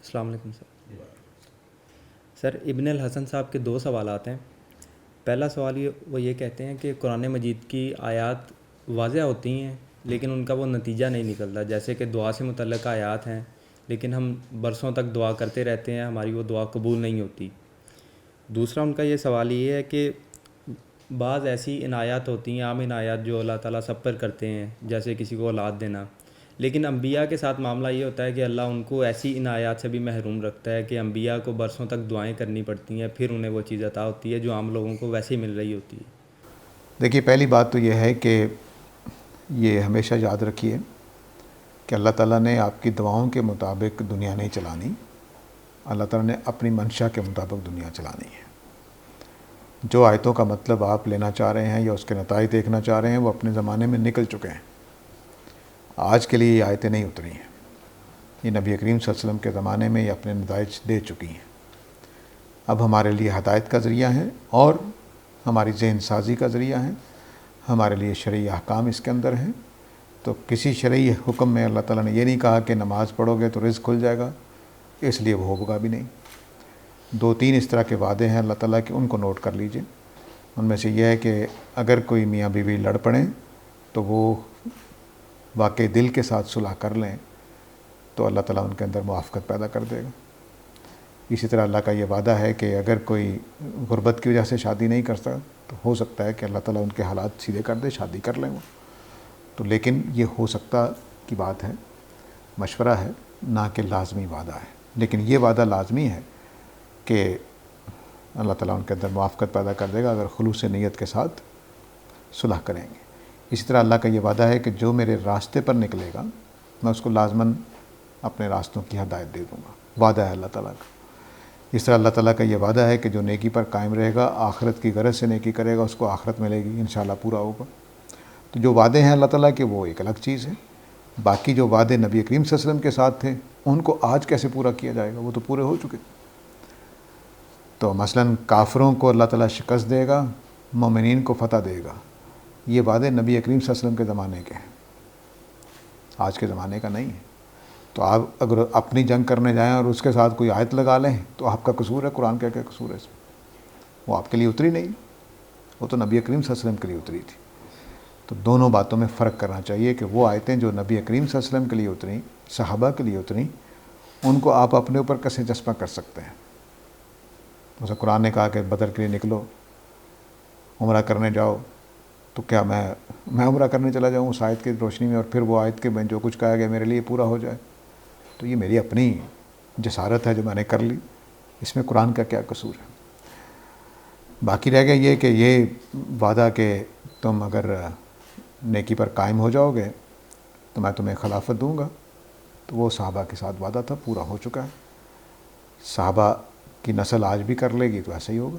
السلام علیکم سر ابن الحسن صاحب کے دو سوالات ہیں. پہلا سوال وہ یہ کہتے ہیں کہ قرآن مجید کی آیات واضح ہوتی ہیں لیکن ان کا وہ نتیجہ نہیں نکلتا، جیسے کہ دعا سے متعلق آیات ہیں لیکن ہم برسوں تک دعا کرتے رہتے ہیں، ہماری وہ دعا قبول نہیں ہوتی. دوسرا ان کا یہ سوال یہ ہے کہ بعض ایسی عنایات ہوتی ہیں، عام عنایات جو اللہ تعالیٰ سب پر کرتے ہیں، جیسے کسی کو اولاد دینا، لیکن انبیاء کے ساتھ معاملہ یہ ہوتا ہے کہ اللہ ان کو ایسی عنایات سے بھی محروم رکھتا ہے کہ انبیاء کو برسوں تک دعائیں کرنی پڑتی ہیں، پھر انہیں وہ چیز عطا ہوتی ہے جو عام لوگوں کو ویسے ہی مل رہی ہوتی ہے. دیکھیے، پہلی بات تو یہ ہے کہ یہ ہمیشہ یاد رکھیے کہ اللہ تعالیٰ نے آپ کی دعاؤں کے مطابق دنیا نہیں چلانی، اللہ تعالیٰ نے اپنی منشا کے مطابق دنیا چلانی ہے. جو آیتوں کا مطلب آپ لینا چاہ رہے ہیں یا اس کے نتائج دیکھنا چاہ رہے ہیں وہ اپنے زمانے میں نکل چکے ہیں. آج کے لیے یہ آیتیں نہیں اتری ہیں، یہ نبی کریم صلی اللہ علیہ وسلم کے زمانے میں یہ اپنے نتائج دے چکی ہیں. اب ہمارے لیے ہدایت کا ذریعہ ہیں اور ہماری ذہن سازی کا ذریعہ ہیں، ہمارے لیے شرعی احکام اس کے اندر ہیں. تو کسی شرعی حکم میں اللہ تعالیٰ نے یہ نہیں کہا کہ نماز پڑھو گے تو رزق کھل جائے گا، اس لیے وہ ہوگا بھی نہیں. 2-3 اس طرح کے وعدے ہیں اللہ تعالیٰ کے، ان کو نوٹ کر لیجئے. ان میں سے یہ ہے کہ اگر کوئی میاں بیوی لڑ پڑیں تو وہ واقعی دل کے ساتھ صلح کر لیں تو اللہ تعالیٰ ان کے اندر موافقت پیدا کر دے گا. اسی طرح اللہ کا یہ وعدہ ہے کہ اگر کوئی غربت کی وجہ سے شادی نہیں کر سکتا تو ہو سکتا ہے کہ اللہ تعالیٰ ان کے حالات سیدھے کر دے، شادی کر لیں وہ تو. لیکن یہ ہو سکتا کی بات ہے، مشورہ ہے، نہ کہ لازمی وعدہ ہے. لیکن یہ وعدہ لازمی ہے کہ اللہ تعالیٰ ان کے اندر موافقت پیدا کر دے گا اگر خلوص نیت کے ساتھ صلح کریں گے. اسی طرح اللہ کا یہ وعدہ ہے کہ جو میرے راستے پر نکلے گا میں اس کو لازماً اپنے راستوں کی ہدایت دے دوں گا. وعدہ ہے اللہ تعالیٰ کا. اس طرح اللہ تعالیٰ کا یہ وعدہ ہے کہ جو نیکی پر قائم رہے گا، آخرت کی غرض سے نیکی کرے گا، اس کو آخرت ملے گی، انشاءاللہ پورا ہوگا. تو جو وعدے ہیں اللہ تعالیٰ کے وہ ایک الگ چیز ہے. باقی جو وعدے نبی کریم صلی اللہ علیہ وسلم کے ساتھ تھے ان کو آج کیسے پورا کیا جائے گا، وہ تو پورے ہو چکے. تو مثلاً کافروں کو اللہ تعالیٰ شکست دے گا، مومنین کو فتح دے گا، یہ وعدے نبی کریم صلی اللہ علیہ وسلم کے زمانے کے ہیں، آج کے زمانے کا نہیں ہے. تو آپ اگر اپنی جنگ کرنے جائیں اور اس کے ساتھ کوئی آیت لگا لیں تو آپ کا قصور ہے. قرآن کیا قصور ہے اس میں؟ وہ آپ کے لیے اتری نہیں، وہ تو نبی کریم صلی اللہ علیہ وسلم کے لیے اتری تھی. تو دونوں باتوں میں فرق کرنا چاہیے کہ وہ آیتیں جو نبی کریم صلی اللہ علیہ وسلم کے لیے اتریں، صحابہ کے لیے اتریں، ان کو آپ اپنے اوپر کیسے چسپاں کر سکتے ہیں. جیسے قرآن نے کہا کہ بدر کے لیے نکلو، عمرہ کرنے جاؤ، تو کیا میں عمرہ کرنے چلا جاؤں اس آیت کی روشنی میں اور پھر وہ آیت کے میں جو کچھ کہا گیا میرے لیے پورا ہو جائے؟ تو یہ میری اپنی جسارت ہے جو میں نے کر لی، اس میں قرآن کا کیا قصور ہے؟ باقی رہ گیا یہ کہ یہ وعدہ کہ تم اگر نیکی پر قائم ہو جاؤ گے تو میں تمہیں خلافت دوں گا، تو وہ صحابہ کے ساتھ وعدہ تھا، پورا ہو چکا ہے. صحابہ کی نسل آج بھی کر لے گی تو ایسا ہی ہوگا.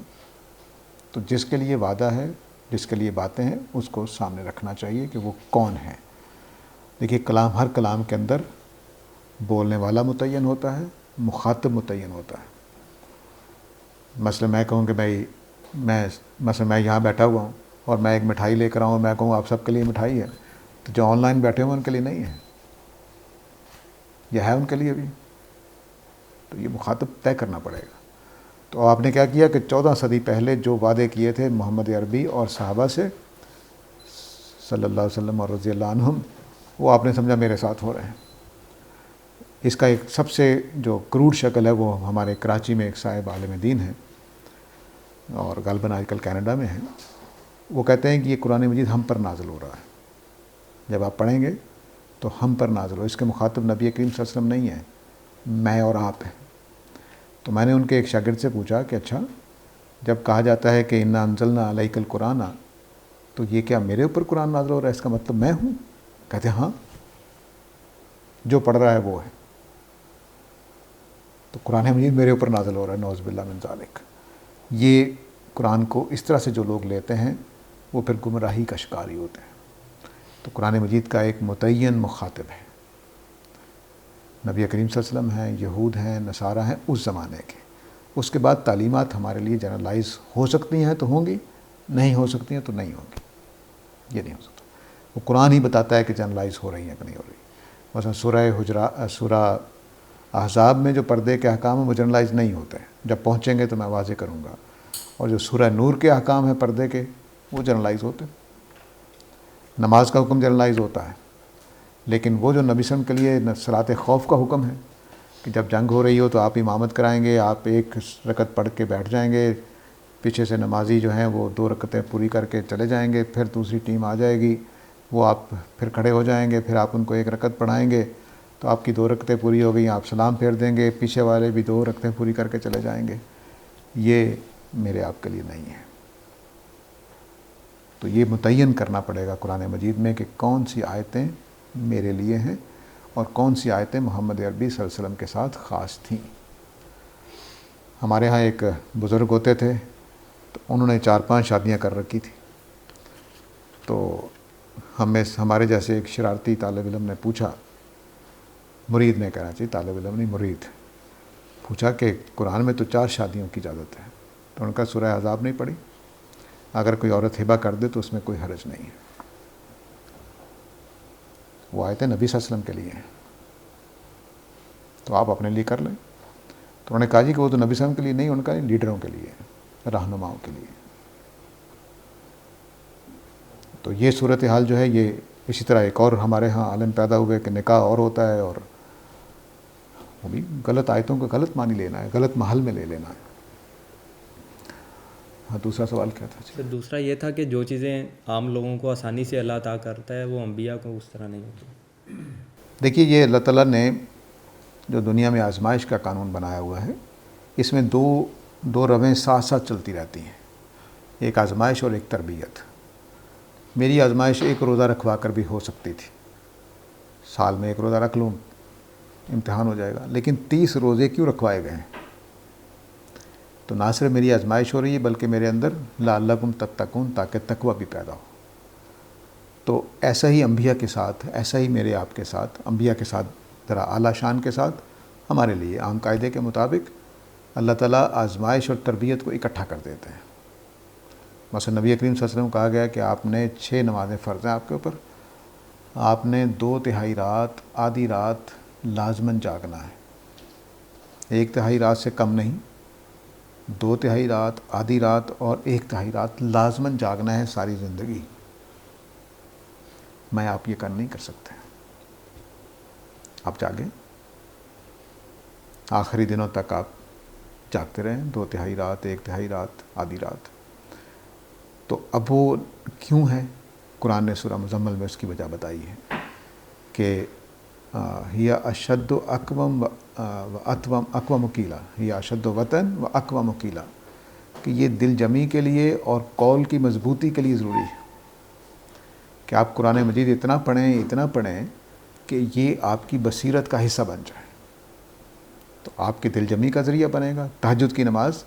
تو جس کے لیے وعدہ ہے، جس کے لیے باتیں ہیں، اس کو سامنے رکھنا چاہیے کہ وہ کون ہے. دیکھیے، ہر کلام کے اندر بولنے والا متعین ہوتا ہے، مخاطب متعین ہوتا ہے. مثلا میں کہوں کہ میں یہاں بیٹھا ہوا ہوں اور میں ایک مٹھائی لے کر آؤں، میں کہوں آپ سب کے لیے مٹھائی ہے، تو جو آن لائن بیٹھے ہوئے ان کے لیے نہیں ہے، یہ ہے ان کے لیے بھی. تو یہ مخاطب طے کرنا پڑے گا. تو آپ نے کیا کیا کہ 14 صدی پہلے جو وعدے کیے تھے محمد عربی اور صحابہ سے صلی اللہ علیہ وسلم اور رضی اللہ عنہم، وہ آپ نے سمجھا میرے ساتھ ہو رہے ہیں. اس کا ایک سب سے جو کروڑ شکل ہے وہ ہمارے کراچی میں ایک صاحب عالم دین ہیں اور غالباً آج کل کینیڈا میں ہیں. وہ کہتے ہیں کہ یہ قرآن مجید ہم پر نازل ہو رہا ہے، جب آپ پڑھیں گے تو ہم پر نازل ہو، اس کے مخاطب نبی کریم صلی اللہ علیہ وسلم نہیں ہیں، میں اور آپ ہیں. تو میں نے ان کے ایک شاگرد سے پوچھا کہ اچھا، جب کہا جاتا ہے کہ انا انزلنا علیک القرآن، تو یہ کیا میرے اوپر قرآن نازل ہو رہا ہے، اس کا مطلب میں ہوں؟ کہتے ہیں ہاں، جو پڑھ رہا ہے وہ ہے. تو قرآن مجید میرے اوپر نازل ہو رہا ہے، نعوذ باللہ من ذالک. یہ قرآن کو اس طرح سے جو لوگ لیتے ہیں وہ پھر گمراہی کا شکار ہی ہوتے ہیں. تو قرآن مجید کا ایک متعین مخاطب ہے، نبی کریم صلی اللہ علیہ وسلم ہیں، یہود ہیں، نصارہ ہیں اس زمانے کے. اس کے بعد تعلیمات ہمارے لیے جنرلائز ہو سکتی ہیں تو ہوں گی، نہیں ہو سکتی ہیں تو نہیں ہوں گی. یہ نہیں ہو سکتا. وہ قرآن ہی بتاتا ہے کہ جنرلائز ہو رہی ہیں کہ نہیں ہو رہی. مثلا سورہ احزاب میں جو پردے کے احکام ہیں وہ جنرلائز نہیں ہوتے، جب پہنچیں گے تو میں واضح کروں گا، اور جو سورہ نور کے احکام ہیں پردے کے وہ جنرلائز ہوتے ہیں۔ نماز کا حکم جنرلائز ہوتا ہے، لیکن وہ جو نبی صلی اللہ علیہ وسلم کے لیے صلاۃ خوف کا حکم ہے کہ جب جنگ ہو رہی ہو تو آپ امامت کرائیں گے، آپ ایک رکعت پڑھ کے بیٹھ جائیں گے، پیچھے سے نمازی جو ہیں وہ 2 رکعتیں پوری کر کے چلے جائیں گے، پھر دوسری ٹیم آ جائے گی، وہ آپ پھر کھڑے ہو جائیں گے، پھر آپ ان کو 1 رکعت پڑھائیں گے، تو آپ کی 2 رکعتیں پوری ہو گئیں، آپ سلام پھیر دیں گے، پیچھے والے بھی 2 رکعتیں پوری کر کے چلے جائیں گے۔ یہ میرے آپ کے لیے نہیں ہے۔ تو یہ متعین کرنا پڑے گا قرآن مجید میں کہ کون سی آیتیں میرے لیے ہیں اور کون سی آیتیں محمد عربی صلی اللہ علیہ وسلم کے ساتھ خاص تھیں۔ ہمارے ہاں ایک بزرگ ہوتے تھے، تو انہوں نے 4-5 شادیاں کر رکھی تھی، تو ہمارے جیسے ایک شرارتی طالب علم نے پوچھا، مرید نے کہنا چاہیے، طالب علم نہیں مرید، پوچھا کہ قرآن میں تو 4 شادیوں کی اجازت ہے، تو ان کا سورہ احزاب نہیں پڑھی؟ اگر کوئی عورت ہبہ کر دے تو اس میں کوئی حرج نہیں ہے، وہ آیتیں نبی صلی اللہ علیہ وسلم کے لیے ہیں، تو آپ اپنے لیے کر لیں۔ تو انہوں نے کہا جی کہ وہ تو نبی صلی اللہ علیہ وسلم کے لیے نہیں، ان کا لیڈروں کے لیے ہے، رہنماؤں کے لیے۔ تو یہ صورتحال جو ہے، یہ اسی طرح ایک اور ہمارے ہاں عالم پیدا ہوئے کہ نکاح اور ہوتا ہے، اور وہ بھی غلط آیتوں کا غلط معنی لینا ہے، غلط محل میں لے لینا ہے۔ ہاں، دوسرا سوال کیا تھا؟ سر دوسرا یہ تھا کہ جو چیزیں عام لوگوں کو آسانی سے اللہ عطا کرتا ہے وہ انبیاء کو اس طرح نہیں ہوتی۔ دیکھیے، یہ اللہ تعالیٰ نے جو دنیا میں آزمائش کا قانون بنایا ہوا ہے، اس میں دو رویں ساتھ ساتھ چلتی رہتی ہیں، ایک آزمائش اور ایک تربیت۔ میری آزمائش 1 روزہ رکھوا کر بھی ہو سکتی تھی، سال میں 1 روزہ رکھ لوں، امتحان ہو جائے گا، لیکن 30 روزے کیوں رکھوائے گئے ہیں؟ تو نہ صرف میری آزمائش ہو رہی ہے بلکہ میرے اندر لعلکم تتقون، تاکہ تقوی بھی پیدا ہو۔ تو ایسا ہی انبیاء کے ساتھ، ایسا ہی میرے آپ کے ساتھ، انبیاء کے ساتھ ذرا اعلیٰ شان کے ساتھ، ہمارے لیے عام قاعدے کے مطابق اللہ تعالیٰ آزمائش اور تربیت کو اکٹھا کر دیتے ہیں۔ مثلا نبی کریم صلی اللہ علیہ وسلم کو کہا گیا کہ آپ نے 6 نمازیں فرض ہیں آپ کے اوپر، آپ نے 2/3 رات، آدھی رات لازماً جاگنا ہے، 1/3 رات سے کم نہیں، 2/3 رات، آدھی رات اور 1/3 رات لازماً جاگنا ہے ساری زندگی۔ میں آپ یہ کر نہیں کر سکتے، آپ جاگیں، آخری دنوں تک آپ جاگتے رہیں، 2/3 رات، 1/3 رات، آدھی رات۔ تو اب وہ کیوں ہے؟ قرآن نے سورہ مزمل میں اس کی وجہ بتائی ہے کہ ہی اشد اقوم اقوام قیلا، ہی اشد وطن و اقوام قیلا، کہ یہ دل جمی کے لیے اور قول کی مضبوطی کے لیے ضروری ہے کہ آپ قرآن مجید اتنا پڑھیں کہ یہ آپ کی بصیرت کا حصہ بن جائے، تو آپ کی دل جمی کا ذریعہ بنے گا۔ تہجد کی نماز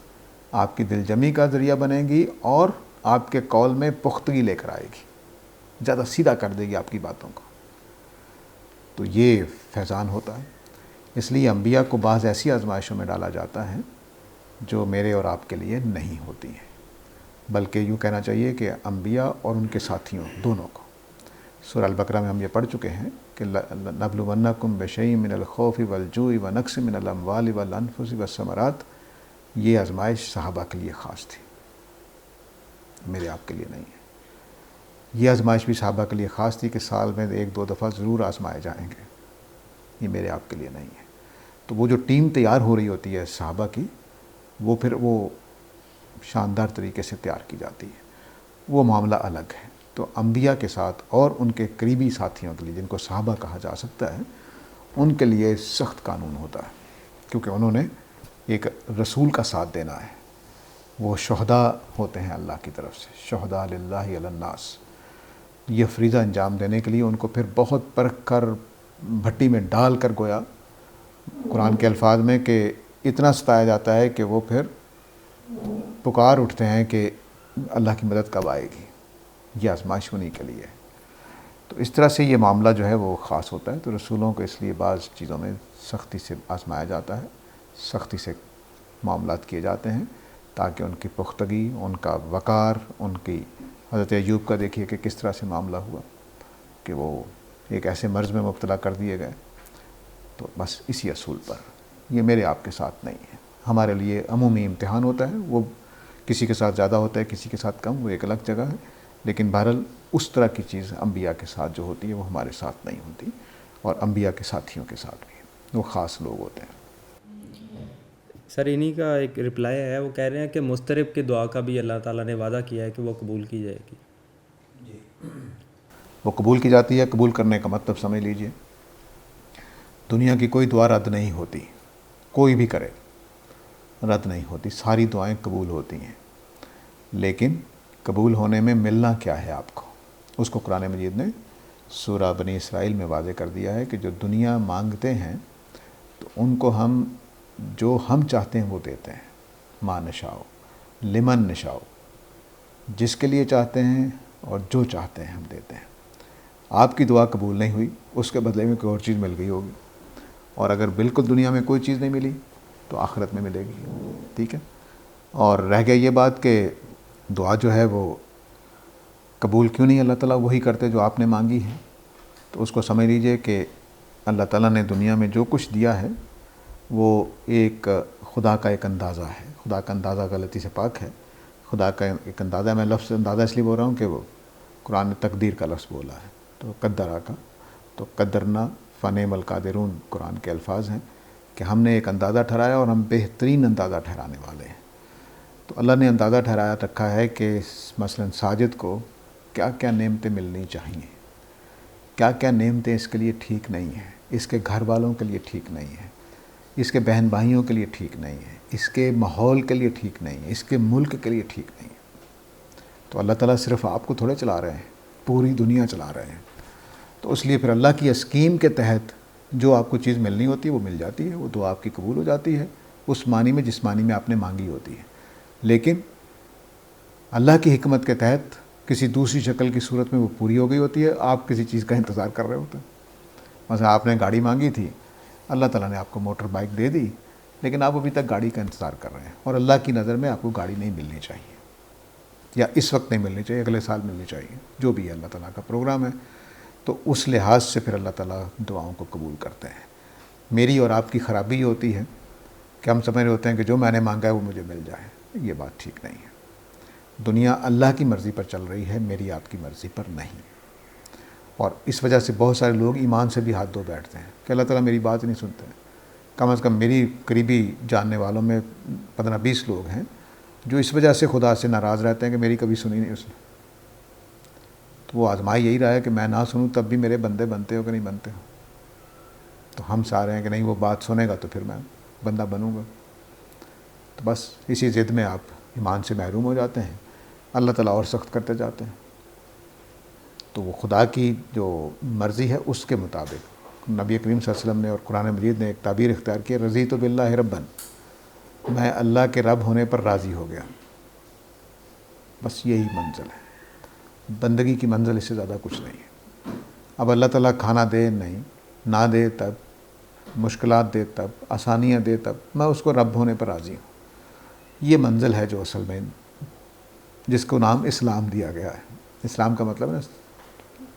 آپ کی دل جمی کا ذریعہ بنے گی اور آپ کے قول میں پختگی لے کر آئے گی، زیادہ سیدھا کر دے گی آپ کی باتوں کو۔ تو یہ فیضان ہوتا ہے۔ اس لیے انبیاء کو بعض ایسی آزمائشوں میں ڈالا جاتا ہے جو میرے اور آپ کے لیے نہیں ہوتی ہیں، بلکہ یوں کہنا چاہیے کہ انبیاء اور ان کے ساتھیوں دونوں کو۔ سورہ البقرہ میں ہم یہ پڑھ چکے ہیں کہ نَبْلُوَنَّكُمْ بِشَيْءٍ مِّنَ الْخَوْفِ وَالْجُوعِ وَنَقْصٍ مِّنَ الْأَمْوَالِ وَالْأَنفُسِ وَالثَّمَرَاتِ، یہ آزمائش صحابہ کے لیے خاص تھی، میرے آپ کے لیے نہیں ہے۔ یہ آزمائش بھی صحابہ کے لیے خاص تھی کہ سال میں 1-2 دفعہ ضرور آزمائے جائیں گے، یہ میرے آپ کے لیے نہیں ہے۔ تو وہ جو ٹیم تیار ہو رہی ہوتی ہے صحابہ کی، وہ پھر وہ شاندار طریقے سے تیار کی جاتی ہے، وہ معاملہ الگ ہے۔ تو انبیاء کے ساتھ اور ان کے قریبی ساتھیوں کے لیے، جن کو صحابہ کہا جا سکتا ہے، ان کے لیے سخت قانون ہوتا ہے، کیونکہ انہوں نے ایک رسول کا ساتھ دینا ہے۔ وہ شہداء ہوتے ہیں اللہ کی طرف سے، شہداء للہ علی الناس۔ یہ فریضہ انجام دینے کے لیے ان کو پھر بہت پرکھ کر، بھٹی میں ڈال کر، گویا قرآن کے الفاظ میں کہ اتنا ستایا جاتا ہے کہ وہ پھر پکار اٹھتے ہیں کہ اللہ کی مدد کب آئے گی۔ یہ آزمائش انہی کے لیے ہے۔ تو اس طرح سے یہ معاملہ جو ہے وہ خاص ہوتا ہے۔ تو رسولوں کو اس لیے بعض چیزوں میں سختی سے آزمایا جاتا ہے، سختی سے معاملات کیے جاتے ہیں، تاکہ ان کی پختگی، ان کا وقار، ان کی، حضرت ایوب کا دیکھیے کہ کس طرح سے معاملہ ہوا کہ وہ ایک ایسے مرض میں مبتلا کر دیے گئے۔ تو بس اسی اصول پر یہ میرے آپ کے ساتھ نہیں ہے. ہمارے لیے عمومی امتحان ہوتا ہے, وہ کسی کے ساتھ زیادہ ہوتا ہے, کسی کے ساتھ کم, وہ ایک الگ جگہ ہے. لیکن بہرحال اس طرح کی چیز انبیاء کے ساتھ جو ہوتی ہے وہ ہمارے ساتھ نہیں ہوتی, اور انبیاء کے ساتھیوں کے ساتھ بھی وہ خاص لوگ ہوتے ہیں. سر انہی کا ایک رپلائی ہے, وہ کہہ رہے ہیں کہ مضطرب کی دعا کا بھی اللہ تعالیٰ نے وعدہ کیا ہے کہ وہ قبول کی جائے گی. وہ قبول کی جاتی ہے. قبول کرنے کا مطلب سمجھ لیجئے, دنیا کی کوئی دعا رد نہیں ہوتی, کوئی بھی کرے رد نہیں ہوتی, ساری دعائیں قبول ہوتی ہیں. لیکن قبول ہونے میں ملنا کیا ہے آپ کو, اس کو قرآن مجید نے سورہ بنی اسرائیل میں واضح کر دیا ہے کہ جو دنیا مانگتے ہیں تو ان کو ہم جو ہم چاہتے ہیں وہ دیتے ہیں. ما نشاؤ لمن نشاؤ, جس کے لیے چاہتے ہیں اور جو چاہتے ہیں ہم دیتے ہیں. آپ کی دعا قبول نہیں ہوئی, اس کے بدلے میں کوئی اور چیز مل گئی ہوگی, اور اگر بالکل دنیا میں کوئی چیز نہیں ملی تو آخرت میں ملے گی. ٹھیک ہے. اور رہ گیا یہ بات کہ دعا جو ہے وہ قبول کیوں نہیں اللہ تعالیٰ وہی کرتے جو آپ نے مانگی ہے, تو اس کو سمجھ لیجئے کہ اللہ تعالیٰ نے دنیا میں جو کچھ دیا ہے وہ ایک خدا کا ایک اندازہ ہے. خدا کا اندازہ غلطی سے پاک ہے. خدا کا ایک اندازہ, میں لفظ اندازہ اس لیے بول رہا ہوں کہ وہ قرآن نے تقدیر کا لفظ بولا ہے, تو قدرہ کا, تو قدرنا فنعم القادرون قرآن کے الفاظ ہیں کہ ہم نے ایک اندازہ ٹھہرایا اور ہم بہترین اندازہ ٹھہرانے والے ہیں. تو اللہ نے اندازہ ٹھہرایا رکھا ہے کہ مثلا ساجد کو کیا کیا نعمتیں ملنی چاہیے, کیا کیا نعمتیں اس کے لیے ٹھیک نہیں ہیں, اس کے گھر والوں کے لیے ٹھیک نہیں ہیں, اس کے بہن بھائیوں کے لیے ٹھیک نہیں ہے, اس کے ماحول کے لیے ٹھیک نہیں ہے, اس کے ملک کے لیے ٹھیک نہیں ہے. تو اللہ تعالیٰ صرف آپ کو تھوڑے چلا رہے ہیں, پوری دنیا چلا رہے ہیں. تو اس لیے پھر اللہ کی اسکیم کے تحت جو آپ کو چیز ملنی ہوتی ہے وہ مل جاتی ہے, وہ دعا آپ کی قبول ہو جاتی ہے اس معنی میں جس معنی میں آپ نے مانگی ہوتی ہے. لیکن اللہ کی حکمت کے تحت کسی دوسری شکل کی صورت میں وہ پوری ہو گئی ہوتی ہے, آپ کسی چیز کا انتظار کر رہے ہوتے ہیں. مثلا آپ نے گاڑی مانگی تھی, اللہ تعالیٰ نے آپ کو موٹر بائک دے دی, لیکن آپ ابھی تک گاڑی کا انتظار کر رہے ہیں, اور اللہ کی نظر میں آپ کو گاڑی نہیں ملنی چاہیے, یا اس وقت نہیں ملنی چاہیے, اگلے سال ملنی چاہیے, جو بھی ہے اللہ تعالیٰ کا پروگرام ہے. تو اس لحاظ سے پھر اللہ تعالیٰ دعاؤں کو قبول کرتے ہیں. میری اور آپ کی خرابی یہ ہوتی ہے کہ ہم سمجھ رہے ہوتے ہیں کہ جو میں نے مانگا ہے وہ مجھے مل جائے. یہ بات ٹھیک نہیں ہے. دنیا اللہ کی مرضی پر چل رہی ہے, میری آپ کی مرضی پر نہیں. اور اس وجہ سے بہت سارے لوگ ایمان سے بھی ہاتھ دھو بیٹھتے ہیں کہ اللہ تعالیٰ میری بات نہیں سنتے ہیں. کم از کم میری قریبی جاننے والوں میں 15-20 لوگ ہیں جو اس وجہ سے خدا سے ناراض رہتے ہیں کہ میری کبھی سنی نہیں اس نے. تو وہ آزمائی یہی رہا ہے کہ میں نہ سنوں تب بھی میرے بندے بنتے ہو کہ نہیں بنتے ہو. تو ہم سارے ہیں کہ نہیں وہ بات سنے گا تو پھر میں بندہ بنوں گا. تو بس اسی ضد میں آپ ایمان سے محروم ہو جاتے ہیں, اللہ تعالیٰ اور سخت کرتے جاتے ہیں. تو وہ خدا کی جو مرضی ہے اس کے مطابق نبی کریم صلی اللہ علیہ وسلم نے اور قرآن مجید نے ایک تعبیر اختیار کی, رضیت باللہ ربًا, میں اللہ کے رب ہونے پر راضی ہو گیا. بس یہی منزل ہے, بندگی کی منزل اس سے زیادہ کچھ نہیں ہے. اب اللہ تعالیٰ کھانا دے نہیں, نہ دے تب, مشکلات دے تب, آسانیاں دے تب, میں اس کو رب ہونے پر راضی ہوں. یہ منزل ہے جو اصل میں جس کو نام اسلام دیا گیا ہے. اسلام کا مطلب ہے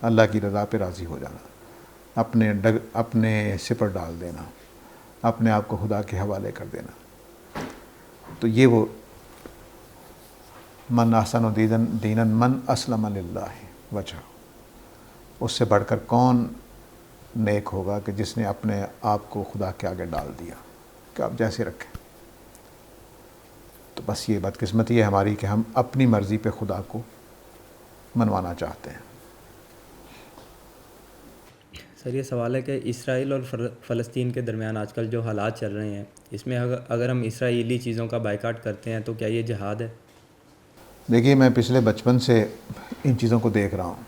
اللہ کی رضا پہ راضی ہو جانا, اپنے حصے پر ڈال دینا, اپنے آپ کو خدا کے حوالے کر دینا. تو یہ وہ من احسن دینا من اسلم للہ وجہ, اس سے بڑھ کر کون نیک ہوگا کہ جس نے اپنے آپ کو خدا کے آگے ڈال دیا کہ آپ جیسے رکھیں. تو بس یہ بدقسمتی ہے ہماری کہ ہم اپنی مرضی پہ خدا کو منوانا چاہتے ہیں. سر یہ سوال ہے کہ اسرائیل اور فلسطین کے درمیان آج کل جو حالات چل رہے ہیں, اس میں اگر ہم اسرائیلی چیزوں کا بائیکاٹ کرتے ہیں تو کیا یہ جہاد ہے؟ دیکھیے میں پچھلے بچپن سے ان چیزوں کو دیکھ رہا ہوں.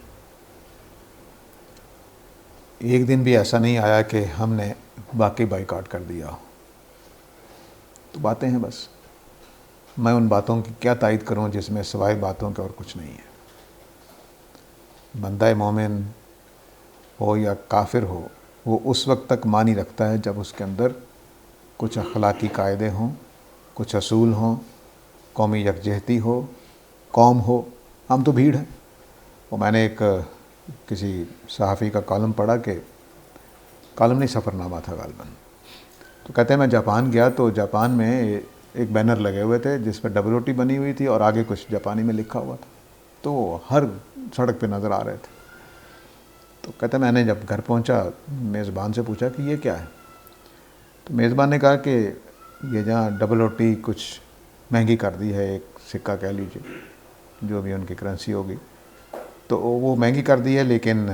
ایک دن بھی ایسا نہیں آیا کہ ہم نے واقعی بائیکاٹ کر دیا. تو باتیں ہیں بس. میں ان باتوں کی کیا تائید کروں جس میں سوائے باتوں کے اور کچھ نہیں ہے. بندہ مومن ہو یا کافر ہو, وہ اس وقت تک معنی رکھتا ہے جب اس کے اندر کچھ اخلاقی قاعدے ہوں, کچھ اصول ہوں, قومی یکجہتی ہو, قوم ہو. ہم تو بھیڑ ہیں. وہ میں نے ایک کسی صحافی کا کالم پڑھا, کہ کالم نہیں سفر نامہ تھا غالباً, تو کہتے ہیں میں جاپان گیا تو جاپان میں ایک بینر لگے ہوئے تھے جس پہ ڈبل روٹی بنی ہوئی تھی اور آگے کچھ جاپانی میں لکھا ہوا تھا، تو ہر سڑک پہ نظر آ رہے تھے۔ تو کہتے ہیں میں نے جب گھر پہنچا میزبان سے پوچھا کہ یہ کیا ہے، تو میزبان نے کہا کہ یہ جہاں ڈبل روٹی کچھ مہنگی کر دی ہے، ایک سکہ کہہ لیجیے جو بھی ان کی کرنسی ہوگی، تو وہ مہنگی کر دی ہے، لیکن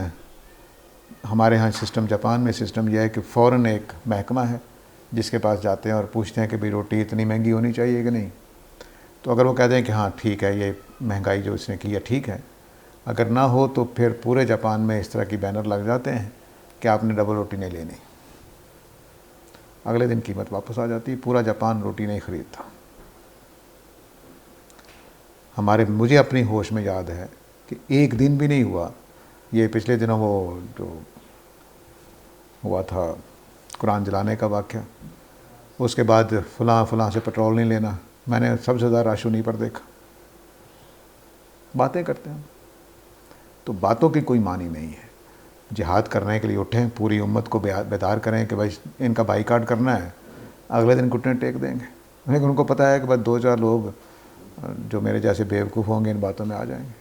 ہمارے ہاں سسٹم، جاپان میں سسٹم یہ ہے کہ فوراً ایک محکمہ ہے جس کے پاس جاتے ہیں اور پوچھتے ہیں کہ بھئی روٹی اتنی مہنگی ہونی چاہیے کہ نہیں، تو اگر وہ کہتے ہیں کہ ہاں ٹھیک ہے، یہ مہنگائی جو اس نے کی ہے ٹھیک ہے، اگر نہ ہو تو پھر پورے جاپان میں اس طرح کی بینر لگ جاتے ہیں کہ آپ نے ڈبل روٹی نہیں لینی، اگلے دن قیمت واپس آ جاتی ہے، پورا جاپان روٹی نہیں خریدتا۔ مجھے اپنی ہوش میں یاد ہے کہ ایک دن بھی نہیں ہوا، یہ پچھلے دنوں وہ جو ہوا تھا قرآن جلانے کا واقعہ، اس کے بعد فلاں سے پٹرول نہیں لینا، میں نے سب سے زیادہ رش انہیں پر دیکھا۔ باتیں کرتے ہیں، تو باتوں کی کوئی معنی نہیں ہے۔ جہاد کرنے کے لیے اٹھیں، پوری امت کو بیدار کریں کہ بھائی ان کا بائیکاٹ کرنا ہے، اگلے دن گھٹنے ٹیک دیں گے، لیکن ان کو پتہ ہے کہ بس 2-4 لوگ جو میرے جیسے بیوقوف ہوں گے ان باتوں میں آ جائیں گے۔